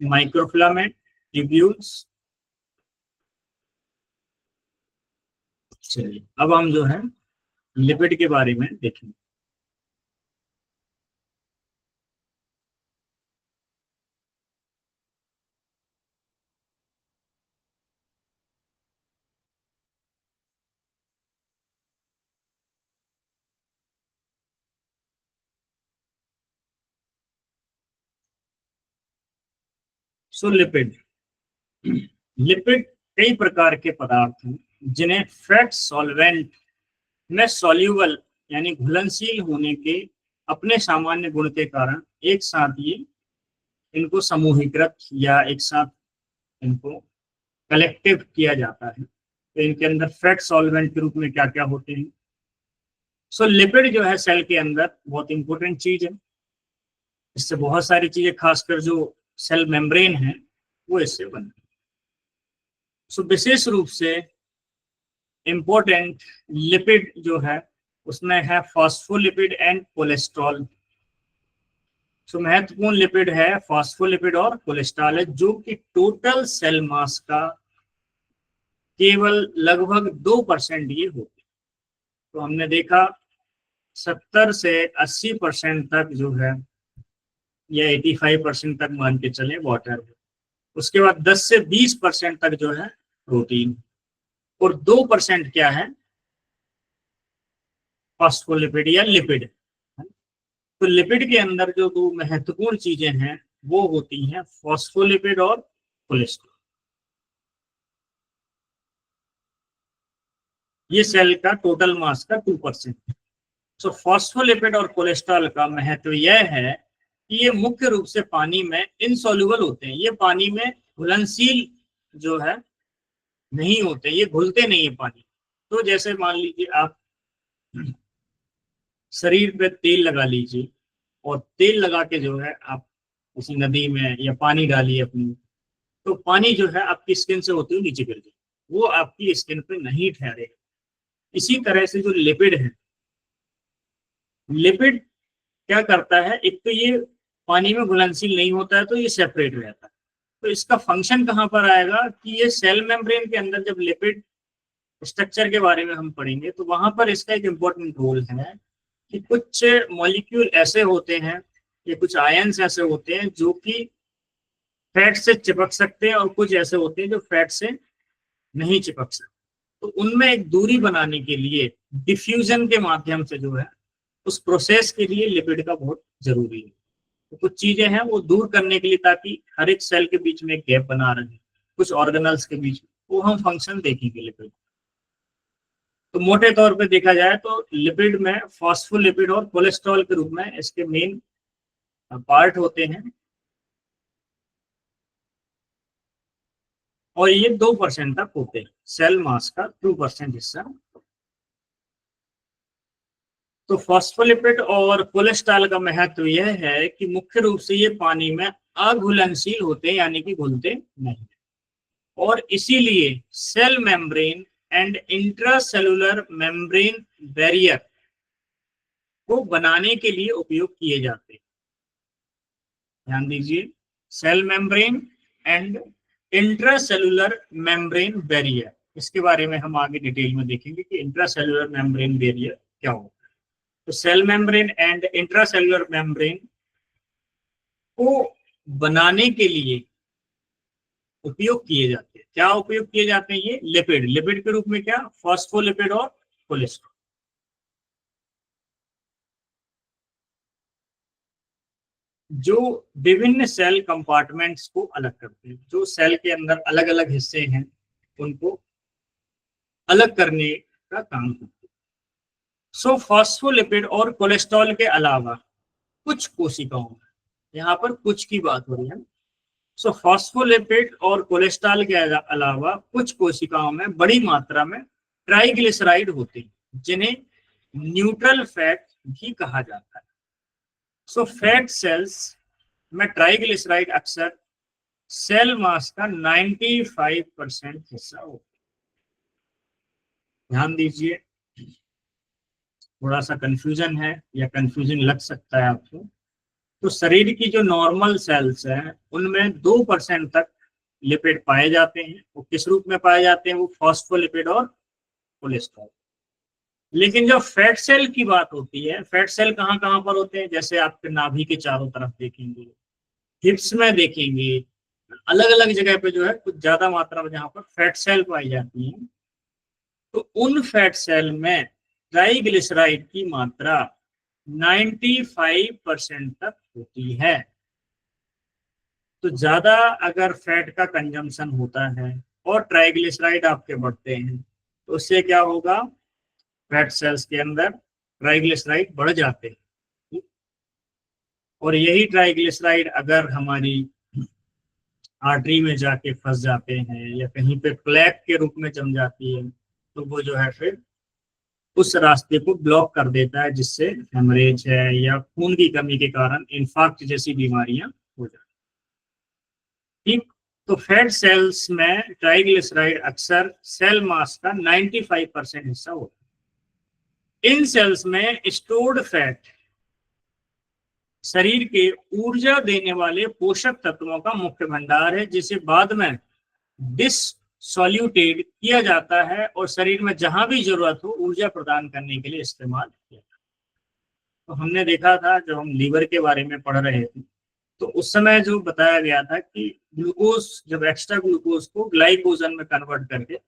[SPEAKER 1] Microfilament, tubules. चलिए अब हम जो है लिपिड के बारे में देखेंगे। सो लिपिड, लिपिड कई प्रकार के पदार्थ हैं जिन्हें फैट सॉल्वेंट में सॉल्यूबल यानी घुलनशील होने के अपने सामान्य गुण के कारण एक साथ ये इनको समूहीकृत या एक साथ इनको कलेक्टिव किया जाता है। तो इनके अंदर फैट सॉल्वेंट के रूप में क्या क्या होते हैं? सो लिपिड जो है सेल के अंदर बहुत इंपॉर्टेंट चीज है। इससे बहुत सारी चीजें, खासकर जो सेल मेम्ब्रेन है वो इससे बनती है। सो विशेष रूप से इम्पोर्टेंट लिपिड जो है उसमें है फॉस्फोलिपिड एंड कोलेस्ट्रॉल। सो महत्वपूर्ण लिपिड है फॉस्फोलिपिड और कोलेस्ट्रॉल है, जो कि टोटल सेल मास का केवल लगभग 2% ये होते हैं। तो हमने देखा 70 से 80% तक जो है, या 85% तक मान के चले वाटर, उसके बाद 10 से 20% तक जो है प्रोटीन, और 2% क्या है? फॉस्फोलिपिड या लिपिड। तो लिपिड के अंदर जो दो महत्वपूर्ण चीजें हैं वो होती हैं फॉस्फोलिपिड और कोलेस्ट्रॉल। ये सेल का टोटल मास का 2%। सो फॉस्फोलिपिड और कोलेस्ट्रॉल का महत्व यह है कि ये मुख्य रूप से पानी में इनसॉल्युबल होते हैं। ये पानी में घुलनशील जो है नहीं होते, ये घुलते नहीं है पानी। तो जैसे मान लीजिए आप शरीर पे तेल लगा लीजिए, और तेल लगा के जो है आप किसी नदी में या पानी डालिए अपनी, तो पानी जो है आपकी स्किन से होते हुए नीचे गिर जाए, वो आपकी स्किन पे नहीं ठहरेगा। इसी तरह से जो लिपिड है, लिपिड क्या करता है, एक तो ये पानी में घुलनशील नहीं होता है तो ये सेपरेट रहता है। तो इसका फंक्शन कहाँ पर आएगा कि ये सेल मेम्ब्रेन के अंदर जब लिपिड स्ट्रक्चर के बारे में हम पढ़ेंगे तो वहां पर इसका एक इम्पोर्टेंट रोल है कि कुछ मॉलिक्यूल ऐसे होते हैं या कुछ आयंस ऐसे होते हैं जो कि फैट से चिपक सकते हैं, और कुछ ऐसे होते हैं जो फैट से नहीं चिपक सकते। तो उनमें एक दूरी बनाने के लिए डिफ्यूजन के माध्यम से जो है उस प्रोसेस के लिए लिपिड का बहुत जरूरी है। तो कुछ चीजें हैं वो दूर करने के लिए, ताकि हर एक सेल के बीच में एक गैप बना रहे, कुछ ऑर्गेनल्स के बीच में, वो हम फंक्शन देखेंगे लिपिड। तो मोटे तौर पे देखा जाए तो लिपिड में फॉस्फोलिपिड और कोलेस्ट्रॉल के रूप में इसके मेन पार्ट होते हैं, और ये 2% तक होते हैं सेल मास का 2% हिस्सा। तो फॉस्फोलिपिड और कोलेस्ट्रॉल का महत्व यह है कि मुख्य रूप से ये पानी में अघुलनशील होते हैं, यानी कि घुलते नहीं, और इसीलिए cell membrane and intracellular membrane barrier को बनाने के लिए उपयोग किए जाते हैं। ध्यान दीजिए, cell membrane and intracellular membrane barrier, इसके बारे में हम आगे डिटेल में देखेंगे कि इंट्रासेलुलर मेम्ब्रेन बैरियर क्या होता है। तो cell membrane and intracellular membrane को बनाने के लिए उपयोग किए जाते हैं। क्या उपयोग किए जाते हैं? ये लिपिड, लिपिड के रूप में क्या? फॉस्फोलिपिड और कोलेस्ट्रॉल। जो विभिन्न सेल कंपार्टमेंट्स को अलग करते हैं, जो सेल के अंदर अलग अलग हिस्से हैं उनको अलग करने का काम करते हैं। सो फॉस्फोलिपिड और कोलेस्ट्रॉल के अलावा कुछ कोशिकाओं में, यहाँ पर कुछ की बात हो रही है, सो फॉस्फोलिपिड और कोलेस्ट्रॉल के अलावा कुछ कोशिकाओं में बड़ी मात्रा में ट्राइग्लिसराइड होते हैं, जिन्हें न्यूट्रल फैट भी कहा जाता है। सो फैट सेल्स में ट्राइग्लिसराइड अक्सर सेल मास का 95% हिस्सा होता है। ध्यान दीजिए, थोड़ा सा कंफ्यूजन है या कंफ्यूजन लग सकता है आपको। तो शरीर की जो नॉर्मल सेल्स हैं उनमें 2% तक लिपिड पाए जाते हैं। वो किस रूप में पाए जाते हैं? वो फॉस्फोलिपिड और कोलेस्ट्रॉल। लेकिन जब फैट सेल की बात होती है, फैट सेल कहाँ कहाँ पर होते हैं? जैसे आपके नाभि के चारों तरफ देखेंगे, हिप्स में देखेंगे, अलग अलग जगह पे जो है कुछ ज्यादा मात्रा में जहाँ पर फैट सेल पाई जाती है, तो उन फैट सेल में ट्राइग्लिसराइड की मात्रा 95% तक होती है। तो ज्यादा अगर फैट का कंजम्पशन होता है और ट्राइग्लिसराइड आपके बढ़ते हैं, तो उससे क्या होगा? फैट सेल्स के अंदर ट्राइग्लिसराइड बढ़ जाते हैं, और यही ट्राइग्लिसराइड अगर हमारी आर्टरी में जाके फंस जाते हैं या कहीं पे प्लेक के रूप में जम जाती है, तो वो जो है फिर उस रास्ते को ब्लॉक कर देता है, जिससे हेमरेज है या खून की कमी के कारण इंफार्क्ट जैसी बीमारियां हो जाती हैं। ठीक, तो फैट सेल्स में ट्राइग्लिसराइड अक्सर सेल मास का 95% हिस्सा होता है। इन सेल्स में स्टोर्ड फैट शरीर के ऊर्जा देने वाले पोषक तत्वों का मुख्य भंडार है, जिसे बाद में डिसोल्यूटेड किया जाता है और शरीर में जहां भी जरूरत हो ऊर्जा प्रदान करने के लिए इस्तेमाल किया जाता है। तो हमने देखा था जब हम लीवर के बारे में पढ़ रहे थे, तो उस समय जो बताया गया था कि ग्लूकोज, जब एक्स्ट्रा ग्लूकोज को ग्लाइकोजन में कन्वर्ट करके,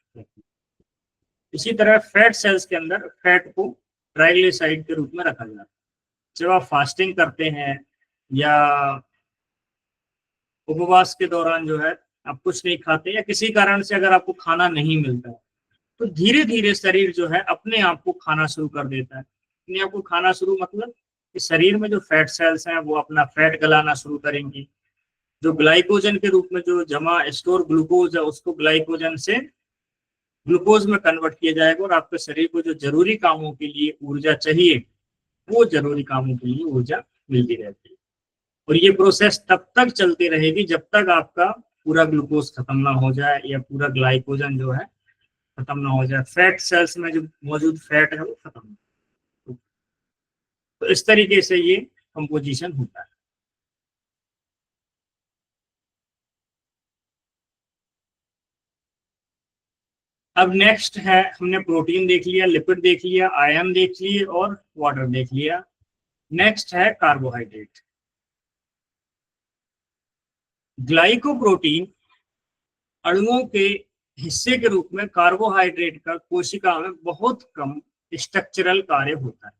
[SPEAKER 1] इसी तरह फैट सेल्स के अंदर फैट को ट्राइग्लिसराइड के रूप में रखा जाता है। जब आप फास्टिंग करते हैं या उपवास के दौरान जो है आप कुछ नहीं खाते, या किसी कारण से अगर आपको खाना नहीं मिलता है, तो धीरे धीरे शरीर जो है अपने आप को खाना शुरू कर देता है। अपने आप को खाना शुरू मतलब कि शरीर में जो फैट सेल्स हैं वो अपना फैट गलाना शुरू करेंगी, जो ग्लाइकोजन के रूप में जो जमा स्टोर ग्लूकोज है उसको ग्लाइकोजन से ग्लूकोज में कन्वर्ट किया जाएगा, और आपके शरीर को जो जरूरी कामों के लिए ऊर्जा चाहिए वो जरूरी कामों के लिए ऊर्जा मिलती रहती है। और ये प्रोसेस तब तक चलती रहेगी जब तक आपका पूरा ग्लूकोज खत्म ना हो जाए या पूरा ग्लाइकोजन जो है खत्म ना हो जाए, फैट सेल्स में जो मौजूद फैट है वो खत्म हो। तो इस तरीके से ये कंपोजिशन होता है। अब नेक्स्ट है, हमने प्रोटीन देख लिया, लिपिड देख लिया, आयन देख लिए और वाटर देख लिया। नेक्स्ट है कार्बोहाइड्रेट। ग्लाइकोप्रोटीन अणुओं के हिस्से के रूप में कार्बोहाइड्रेट का कोशिका में बहुत कम स्ट्रक्चरल कार्य होता है,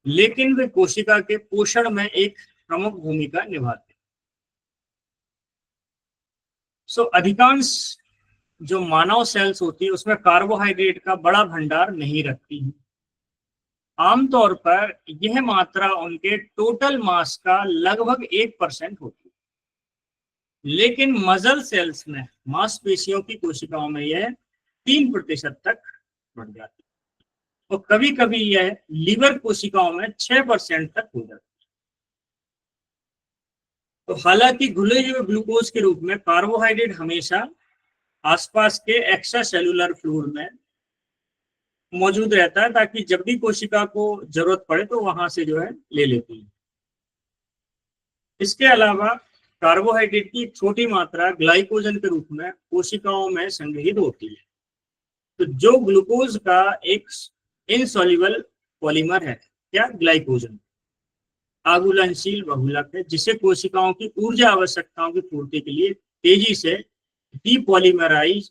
[SPEAKER 1] लेकिन वे कोशिका के पोषण में एक प्रमुख भूमिका निभाते हैं। अधिकांश जो मानव सेल्स होती है उसमें कार्बोहाइड्रेट का बड़ा भंडार नहीं रखती है। आमतौर पर यह मात्रा उनके टोटल मास का लगभग 1% होती है, लेकिन मसल सेल्स में, मांसपेशियों की कोशिकाओं में यह 3% तक बढ़ जाती है और कभी कभी यह लीवर कोशिकाओं में 6% तक हो जाती है। तो हालांकि घुले हुए ग्लूकोज के रूप में कार्बोहाइड्रेट हमेशा आसपास के एक्स्ट्रा सेलुलर फ्लूइड में मौजूद रहता है, ताकि जब भी कोशिका को जरूरत पड़े तो वहां से जो है ले लेती है। इसके अलावा कार्बोहाइड्रेट की छोटी मात्रा ग्लाइकोजन के रूप में कोशिकाओं में संग्रहित होती है। तो जो ग्लूकोज का एक इनसॉल्युबल पॉलीमर है, क्या, ग्लाइकोजन, आघूलनशील बहुलक है, जिसे कोशिकाओं की ऊर्जा आवश्यकताओं की पूर्ति के लिए तेजी से डीपॉलीमराइज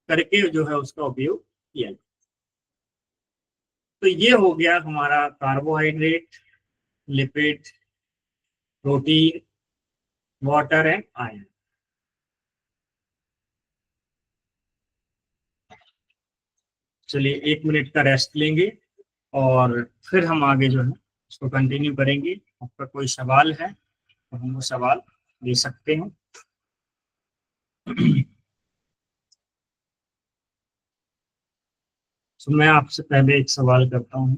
[SPEAKER 1] करके जो है उसका उपयोग किया जाता है। तो ये हो गया हमारा carbohydrate, lipid, protein, water and iron. चलिए 1 मिनट का रेस्ट लेंगे और फिर हम आगे जो है उसको कंटिन्यू करेंगे। आपका कोई सवाल है तो हम वो सवाल दे सकते हैं। तो मैं आपसे पहले एक सवाल करता हूँ,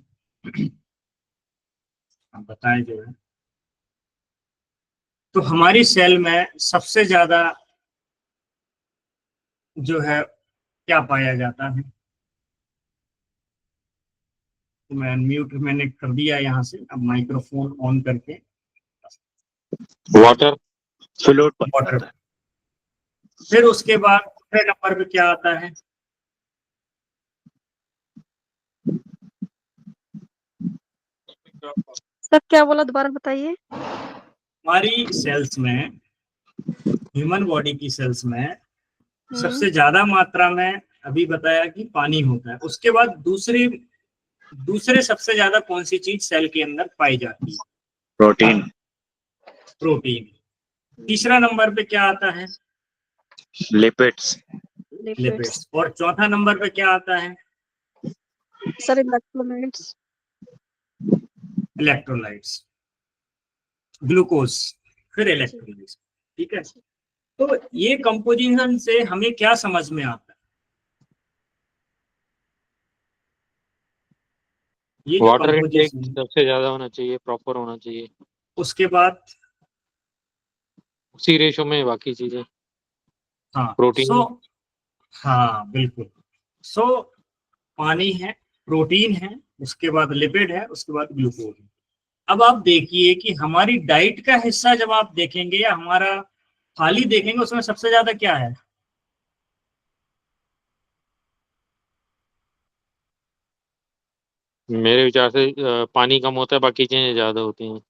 [SPEAKER 1] आप बताएं जो है। तो हमारी सेल में सबसे ज्यादा जो है क्या पाया जाता है? तो मैं अनम्यूट मैंने कर दिया यहाँ से, अब माइक्रोफोन ऑन करके।
[SPEAKER 2] Water, fluid
[SPEAKER 1] water. फिर उसके बाद दूसरे नंबर पे क्या आता है?
[SPEAKER 3] सर क्या बोला, दोबारा बताइए।
[SPEAKER 1] हमारी सेल्स में, ह्यूमन बॉडी की सेल्स में सबसे ज्यादा मात्रा में अभी बताया कि पानी होता है। उसके बाद दूसरे सबसे ज्यादा कौन सी चीज सेल के अंदर पाई जाती है?
[SPEAKER 2] प्रोटीन।
[SPEAKER 1] प्रोटीन। तीसरा नंबर पे क्या आता है?
[SPEAKER 2] लिपिड्स।
[SPEAKER 1] लिपिड्स। और चौथा नंबर पे क्या आता है?
[SPEAKER 3] Sir electrolytes.
[SPEAKER 1] इलेक्ट्रोलाइट्स, ग्लूकोज, फिर इलेक्ट्रोलाइट्स। ठीक है, तो ये कंपोजिशन से हमें क्या समझ में आता है? ये
[SPEAKER 2] वाटर इनटेक सबसे ज्यादा होना चाहिए, प्रॉपर होना चाहिए।
[SPEAKER 1] उसके बाद
[SPEAKER 2] उसी रेशो में बाकी चीजें।
[SPEAKER 1] हाँ,
[SPEAKER 2] प्रोटीन।
[SPEAKER 1] हाँ बिल्कुल। पानी है, प्रोटीन है, उसके बाद लिपिड है, उसके बाद ग्लूकोज है। अब आप देखिए कि हमारी डाइट का हिस्सा जब आप देखेंगे या हमारा थाली देखेंगे, उसमें सबसे ज्यादा क्या है?
[SPEAKER 2] मेरे विचार से पानी कम होता है, बाकी चीजें ज्यादा होती हैं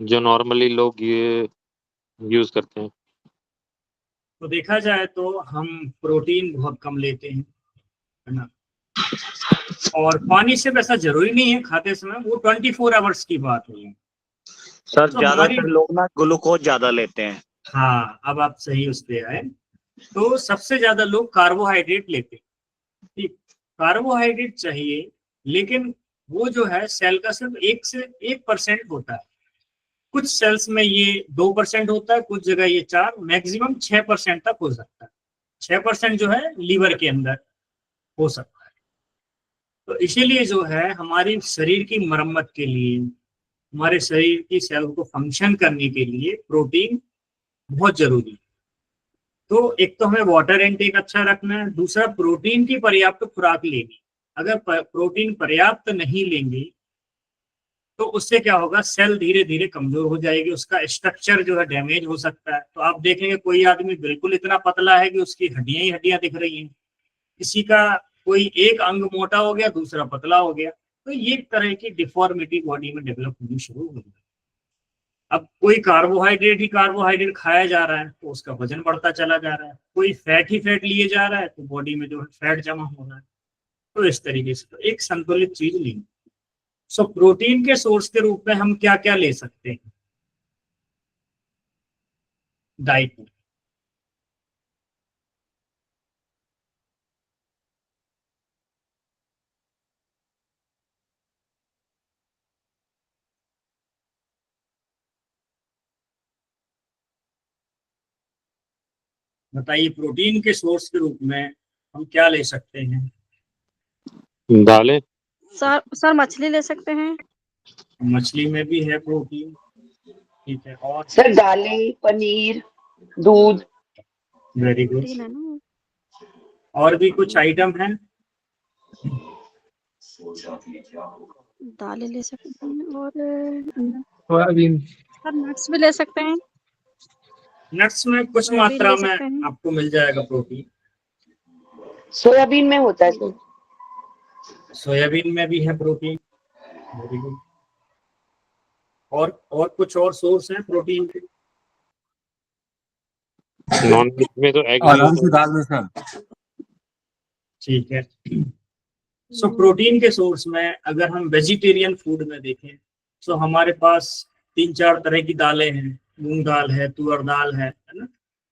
[SPEAKER 2] जो नॉर्मली लोग ये यूज करते हैं।
[SPEAKER 1] तो देखा जाए तो हम प्रोटीन बहुत कम लेते हैं, है ना। और पानी से वैसा जरूरी नहीं है खाते समय, वो 24 आवर्स की बात है।
[SPEAKER 4] सर
[SPEAKER 1] तो
[SPEAKER 4] ज्यादातर लोग ना ग्लूकोज ज्यादा लेते हैं।
[SPEAKER 1] हाँ, अब आप सही उस पे आए। तो सबसे ज्यादा लोग कार्बोहाइड्रेट लेते हैं। ठीक, कार्बोहाइड्रेट चाहिए, लेकिन वो जो है सेल का सिर्फ 1% होता है। कुछ सेल्स में ये 2% होता है, कुछ जगह ये 4, मैक्सिमम 6% तक हो सकता है। 6% जो है लीवर के अंदर हो सकता है। तो इसीलिए जो है हमारी शरीर की मरम्मत के लिए, हमारे शरीर की सेल को फंक्शन करने के लिए प्रोटीन बहुत जरूरी है। तो एक तो हमें वाटर इनटेक अच्छा रखना है, दूसरा प्रोटीन की पर्याप्त खुराक लेनी। अगर प्रोटीन पर्याप्त नहीं लेंगे तो उससे क्या होगा, सेल धीरे धीरे कमजोर हो जाएगी, उसका स्ट्रक्चर जो है डैमेज हो सकता है। तो आप देखेंगे कोई आदमी बिल्कुल इतना पतला है कि उसकी हड्डियां ही हड्डियां दिख रही हैं, किसी का कोई एक अंग मोटा हो गया, दूसरा पतला हो गया। तो ये तरह की डिफॉर्मिटी बॉडी में डेवलप होनी शुरू हो गई। अब कोई कार्बोहाइड्रेट खाया जा रहा है तो उसका वजन बढ़ता चला जा रहा है, कोई फैट ही फैट लिए जा रहा है तो बॉडी में जो है फैट जमा हो रहा है। तो इस तरीके से तो एक संतुलित चीज ली। सो प्रोटीन के सोर्स के रूप में हम क्या क्या ले सकते हैं डाइट में? बताइए, प्रोटीन के सोर्स के रूप में हम क्या ले सकते हैं?
[SPEAKER 2] दालें।
[SPEAKER 3] सर मछली ले सकते हैं।
[SPEAKER 1] मछली में भी है प्रोटीन, ठीक है। और
[SPEAKER 5] सर दालें, पनीर, दूध।
[SPEAKER 1] Very good.
[SPEAKER 3] प्रोटीन है ना।
[SPEAKER 1] और भी कुछ आइटम है?
[SPEAKER 3] दालें ले सकते हैं और
[SPEAKER 6] सोयाबीन।
[SPEAKER 3] सर नट्स भी ले सकते हैं।
[SPEAKER 1] नट्स में कुछ
[SPEAKER 3] सोयाबीन
[SPEAKER 1] मात्रा
[SPEAKER 3] ले
[SPEAKER 1] में
[SPEAKER 3] सकते हैं।
[SPEAKER 1] आपको मिल जाएगा प्रोटीन।
[SPEAKER 5] सोयाबीन में होता है सर।
[SPEAKER 1] सोयाबीन में भी है प्रोटीन, वेरी गुड। और कुछ और सोर्स है प्रोटीन के?
[SPEAKER 2] नॉन वेज में तो एग भी
[SPEAKER 6] आराम से
[SPEAKER 2] होता
[SPEAKER 6] दाल में सर।
[SPEAKER 1] ठीक है। सो प्रोटीन के सोर्स में अगर हम वेजिटेरियन फूड में देखें तो हमारे पास 3-4 तरह की दालें हैं। मूंग दाल है, तुअर दाल है ना,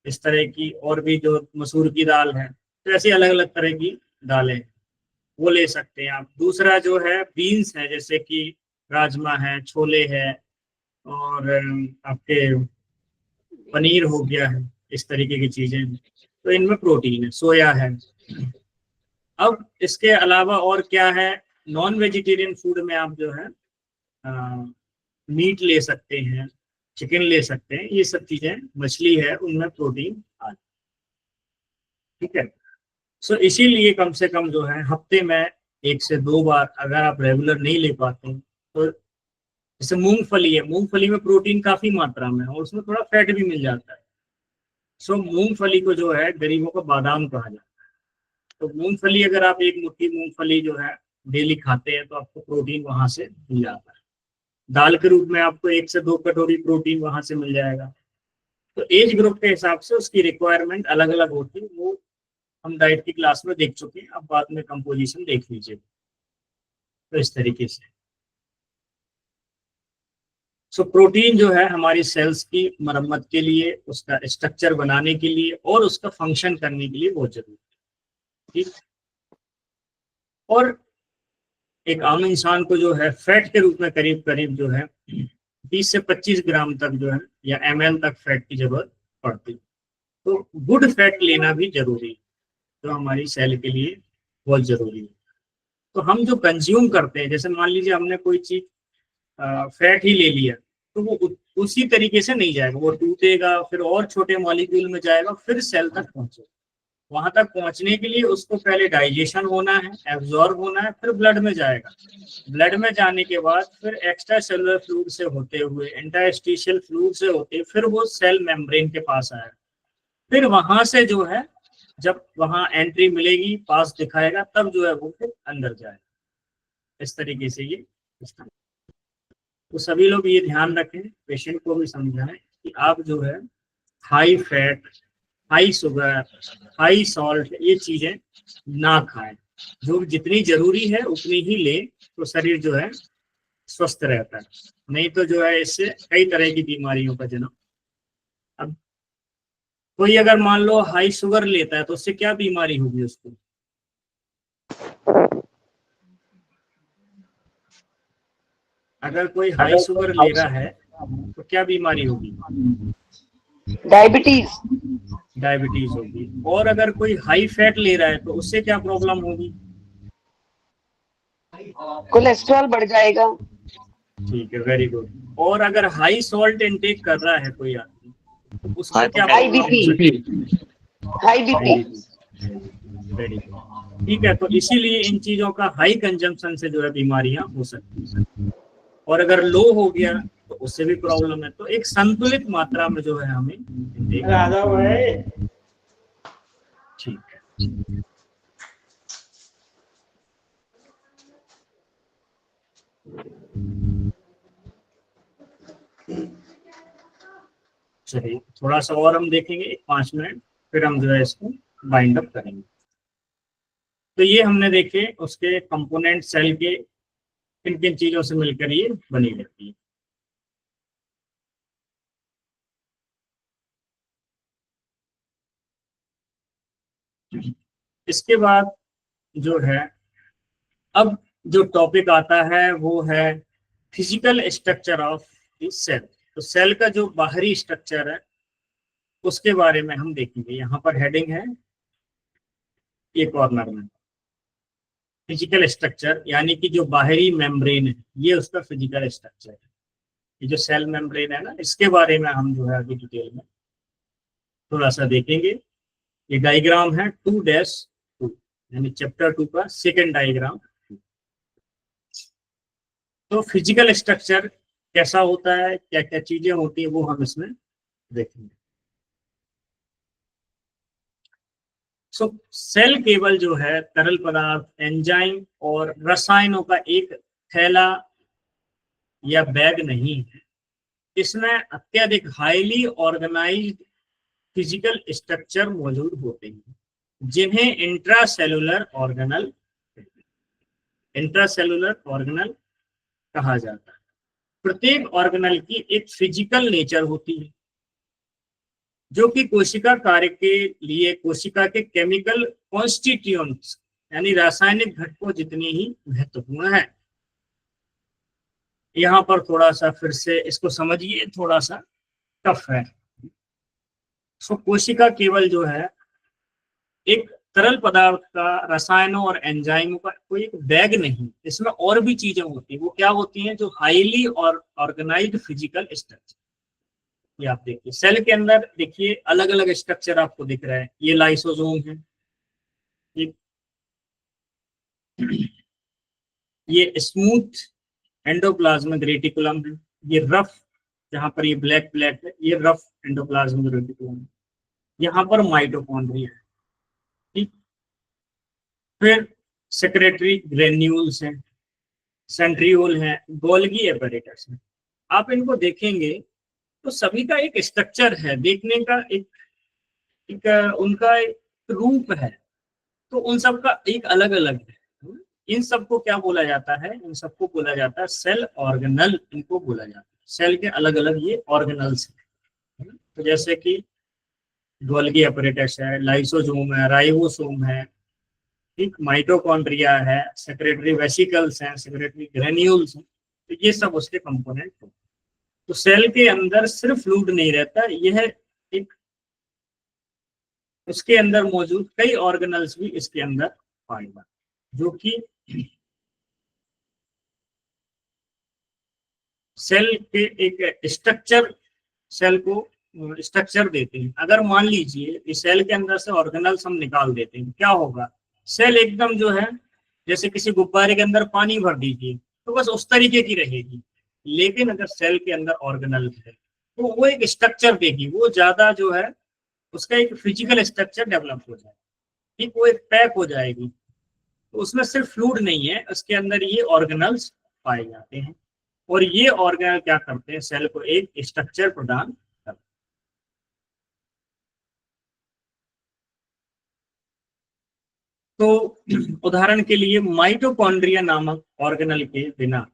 [SPEAKER 1] इस तरह की, और भी जो मसूर की दाल है। तो ऐसी अलग अलग तरह की दालें हैं, वो ले सकते हैं आप। दूसरा जो है बीन्स है, जैसे कि राजमा है, छोले है, और आपके पनीर हो गया है, इस तरीके की चीजें हैं। तो इनमें प्रोटीन है। सोया है। अब इसके अलावा और क्या है? नॉन वेजिटेरियन फूड में आप जो है मीट ले सकते हैं, चिकन ले सकते हैं, ये सब चीजें, मछली है, उनमें प्रोटीन आ, ठीक है। सो इसीलिए कम से कम जो है हफ्ते में 1 से 2 बार, अगर आप रेगुलर नहीं ले पाते हैं तो, जैसे मूंगफली है, मूंगफली में प्रोटीन काफी मात्रा में है और उसमें थोड़ा फैट भी मिल जाता है। सो मूंगफली को जो है गरीबों का बादाम कहा जाता है। तो मूंगफली, अगर आप एक मुट्ठी मूंगफली जो है डेली खाते हैं तो आपको प्रोटीन वहां से मिल जाता है। दाल के रूप में आपको 1 से 2 कटोरी प्रोटीन वहां से मिल जाएगा। तो एज ग्रुप के हिसाब से उसकी रिक्वायरमेंट अलग अलग होती है, वो हम डाइट की क्लास में देख चुके हैं। अब बाद में कंपोजिशन देख लीजिए। तो इस तरीके से सो प्रोटीन जो है हमारी सेल्स की मरम्मत के लिए, उसका स्ट्रक्चर बनाने के लिए और उसका फंक्शन करने के लिए बहुत जरूरी है, ठीक। और एक आम इंसान को जो है फैट के रूप में करीब करीब जो है 20 से 25 ग्राम तक जो है, या ml तक फैट की जरूरत पड़ती है। तो गुड फैट लेना भी जरूरी है, जो हमारी सेल के लिए बहुत जरूरी है। तो हम जो कंज्यूम करते हैं, जैसे मान लीजिए हमने कोई चीज फैट ही ले लिया, तो वो उसी तरीके से नहीं जाएगा, वो टूटेगा, फिर और छोटे मॉलिक्यूल में जाएगा, फिर सेल तक पहुंचेगा। वहां तक पहुंचने के लिए उसको पहले डाइजेशन होना है, एब्जॉर्ब होना है, फिर ब्लड में जाएगा। ब्लड में जाने के बाद फिर एक्स्ट्रा सेलुलर फ्लूइड से होते हुए, इंटरस्टिशियल फ्लूइड से होते, फिर वो सेल मेम्ब्रेन के पास आएगा। फिर वहां से जो है, जब वहां एंट्री मिलेगी, पास दिखाएगा, तब जो है वो फिर अंदर जाएगा। इस तरीके से ये सिस्टम। तो सभी लोग ये ध्यान रखें, पेशेंट को भी समझाएं कि आप जो है high fat, high sugar, high salt, ये चीजें ना खाएं। जो जितनी जरूरी है उतनी ही ले, तो शरीर जो है स्वस्थ रहता है। नहीं तो जो है इससे कई तरह की बीमारियों का जन्म। अब कोई अगर मान लो हाई शुगर लेता है तो उससे क्या बीमारी होगी उसको? अगर कोई हाई शुगर ले रहा है तो क्या बीमारी होगी?
[SPEAKER 5] डायबिटीज।
[SPEAKER 1] डायबिटीज होगी। और अगर कोई हाई फैट ले रहा है तो उससे क्या प्रॉब्लम होगी?
[SPEAKER 5] कोलेस्ट्रॉल बढ़ जाएगा।
[SPEAKER 1] ठीक है, वेरी गुड। और अगर हाई सॉल्ट इंटेक कर रहा है कोई आदमी, तो उसको क्या
[SPEAKER 5] हाई
[SPEAKER 1] प्रॉब्लम हो
[SPEAKER 5] बीपी।
[SPEAKER 1] सकती है?
[SPEAKER 5] High BP.
[SPEAKER 1] वेरी गुड, ठीक है। तो इसीलिए इन चीजों का हाई कंजम्पशन से जो है बीमारियां हो सकती हैं। और अगर लो हो गया तो उससे भी प्रॉब्लम है। तो एक संतुलित मात्रा में जो है हमें intake करना है। ठीक है। चलिए थोड़ा सा और हम देखेंगे 5 मिनट, फिर हम जो है इसको बाइंड अप करेंगे। तो ये हमने देखे उसके कंपोनेंट सेल के किन किन चीजों से मिलकर ये बनी रहती है। इसके बाद जो है अब जो टॉपिक आता है वो है physical structure of the cell. तो सेल का जो बाहरी स्ट्रक्चर है उसके बारे में हम देखेंगे। यहाँ पर हेडिंग है ये कॉर्नर में, फिजिकल स्ट्रक्चर, यानी कि जो बाहरी मेम्ब्रेन है ये उसका फिजिकल स्ट्रक्चर है। ये जो सेल मेम्ब्रेन है ना, इसके बारे में हम जो है अभी डिटेल में थोड़ा सा देखेंगे। ये डायग्राम है 2-2, यानी चैप्टर 2 का सेकेंड डायग्राम। तो फिजिकल स्ट्रक्चर कैसा होता है, क्या क्या चीजें होती है, वो हम इसमें देखेंगे। सेल केवल जो है तरल पदार्थ, एंजाइम और रसायनों का एक थैला या बैग नहीं है। इसमें अत्यधिक हाईली ऑर्गेनाइज्ड फिजिकल स्ट्रक्चर मौजूद होते हैं जिन्हें इंट्रासेलुलर ऑर्गेनल कहा जाता है। प्रत्येक ऑर्गेनल की एक फिजिकल नेचर होती है जो कि कोशिका कार्य के लिए कोशिका के केमिकल कॉन्स्टिट्यूएंट्स यानी रासायनिक घटकों जितनी ही महत्वपूर्ण है। यहाँ पर थोड़ा सा फिर से इसको समझिए, थोड़ा सा टफ है। कोशिका केवल जो है एक तरल पदार्थ का, रसायनों और एंजाइमों का कोई एक बैग नहीं, इसमें और भी चीजें होती हैं। वो क्या होती हैं? जो हाईली और ऑर्गेनाइज्ड फिजिकल स्ट्रक्चर। ये आप देखिए सेल के अंदर, देखिए अलग अलग स्ट्रक्चर आपको दिख रहा है। ये लाइसोसोम है, ये स्मूथ एंडोप्लाज्मिक रेटिकुलम है, ये रफ, जहां पर ये ब्लैक है ये रफ एंडोप्लाज्मिक रेटिकुलम है। यहाँ पर माइटोकॉन्ड्रिया है, ठीक। फिर सेक्रेटरी ग्रेन्यूल्स हैं, सेंट्रियोल है, गोल्गी एपैरेटस है। आप इनको देखेंगे तो सभी का एक स्ट्रक्चर है, देखने का एक उनका एक रूप है। तो उन सब का एक अलग अलग है। इन सबको क्या बोला जाता है? इन सबको बोला जाता है सेल ऑर्गेनल। इनको बोला जाता है सेल के अलग अलग ये ऑर्गेनल्स हैं। तो जैसे कि गोल्गी एपैरेटस है, लाइसोसोम है, राइबोसोम है, ठीक, माइटोकॉन्ड्रिया है, सेक्रेटरी वेसिकल्स हैं, सेक्रेटरी ग्रेन्यूल्स हैं। तो ये सब उसके कंपोनेंट हैं। तो सेल के अंदर सिर्फ फ्लूइड नहीं रहता, यह एक उसके अंदर मौजूद कई ऑर्गेनल्स भी इसके अंदर पाए जाते हैं जो कि सेल के एक स्ट्रक्चर, सेल को स्ट्रक्चर देते हैं। अगर मान लीजिए इस सेल के अंदर से ऑर्गेनल्स हम निकाल देते हैं, क्या होगा? सेल एकदम जो है जैसे किसी गुब्बारे के अंदर पानी भर दीजिए तो बस उस तरीके की रहेगी। लेकिन अगर सेल के अंदर ऑर्गेनल है तो वो एक स्ट्रक्चर देगी, वो ज्यादा जो है उसका एक फिजिकल स्ट्रक्चर डेवलप हो जाए, ठीक, वो एक पैक हो जाएगी। तो उसमें सिर्फ फ्लूइड नहीं है, उसके अंदर ये ऑर्गेनल्स पाए जाते हैं और ये ऑर्गेनल क्या करते हैं? सेल को एक स्ट्रक्चर प्रदान करते हैं। तो उदाहरण के लिए माइटोकॉन्ड्रिया नामक ऑर्गेनल के बिना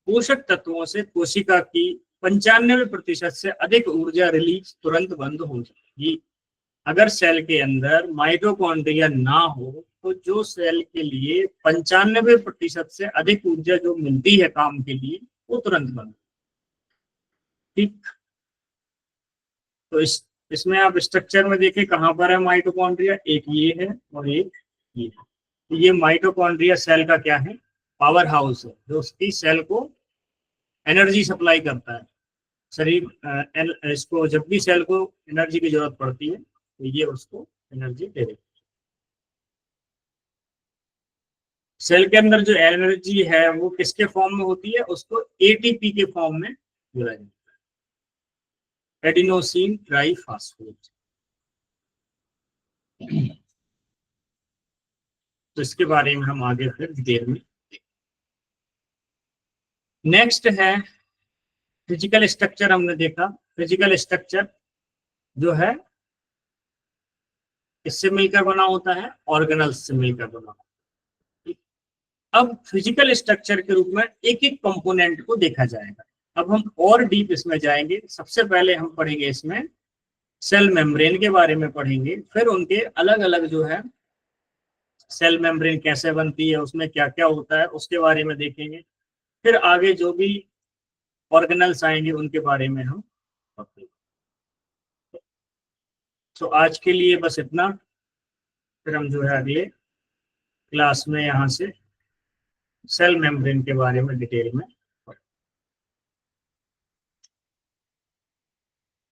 [SPEAKER 1] पोषक तत्वों से कोशिका की 95% से अधिक ऊर्जा रिलीज तुरंत बंद हो जाएगी। अगर सेल के अंदर माइटोकॉन्ड्रिया ना हो तो जो सेल के लिए 95% से अधिक ऊर्जा जो मिलती है काम के लिए, वो तुरंत बंद, ठीक। तो इसमें आप स्ट्रक्चर में देखें कहाँ पर है माइटोकॉन्ड्रिया, एक ये है और एक ये है। तो ये माइटोकॉन्ड्रिया सेल का क्या है? पावर हाउस है, जो उसकी सेल को एनर्जी सप्लाई करता है। शरीर इसको जब भी सेल को एनर्जी की जरूरत पड़ती है तो ये उसको एनर्जी दे देती है। सेल के अंदर जो एनर्जी है वो किसके फॉर्म में होती है? उसको एटीपी के फॉर्म में बोला जाता है, एडिनोसिन ट्राइफॉस्फेट। तो इसके बारे में हम आगे फिर डिटेल में। नेक्स्ट है फिजिकल स्ट्रक्चर, हमने देखा फिजिकल स्ट्रक्चर जो है इससे मिलकर बना होता है, ऑर्गेनल्स से मिलकर बना होता है। अब फिजिकल स्ट्रक्चर के रूप में एक एक कंपोनेंट को देखा जाएगा। अब हम और डीप इसमें जाएंगे। सबसे पहले हम पढ़ेंगे इसमें सेल मेम्ब्रेन के बारे में पढ़ेंगे, फिर उनके अलग अलग जो है सेल मेम्ब्रेन कैसे बनती है, उसमें क्या क्या होता है उसके बारे में देखेंगे, फिर आगे जो भी ऑर्गेनल्स आएंगे उनके बारे में हम पढ़ेंगे। तो आज के लिए बस इतना, फिर हम जो है अगले क्लास में यहाँ से सेल मेम्ब्रेन के बारे में डिटेल में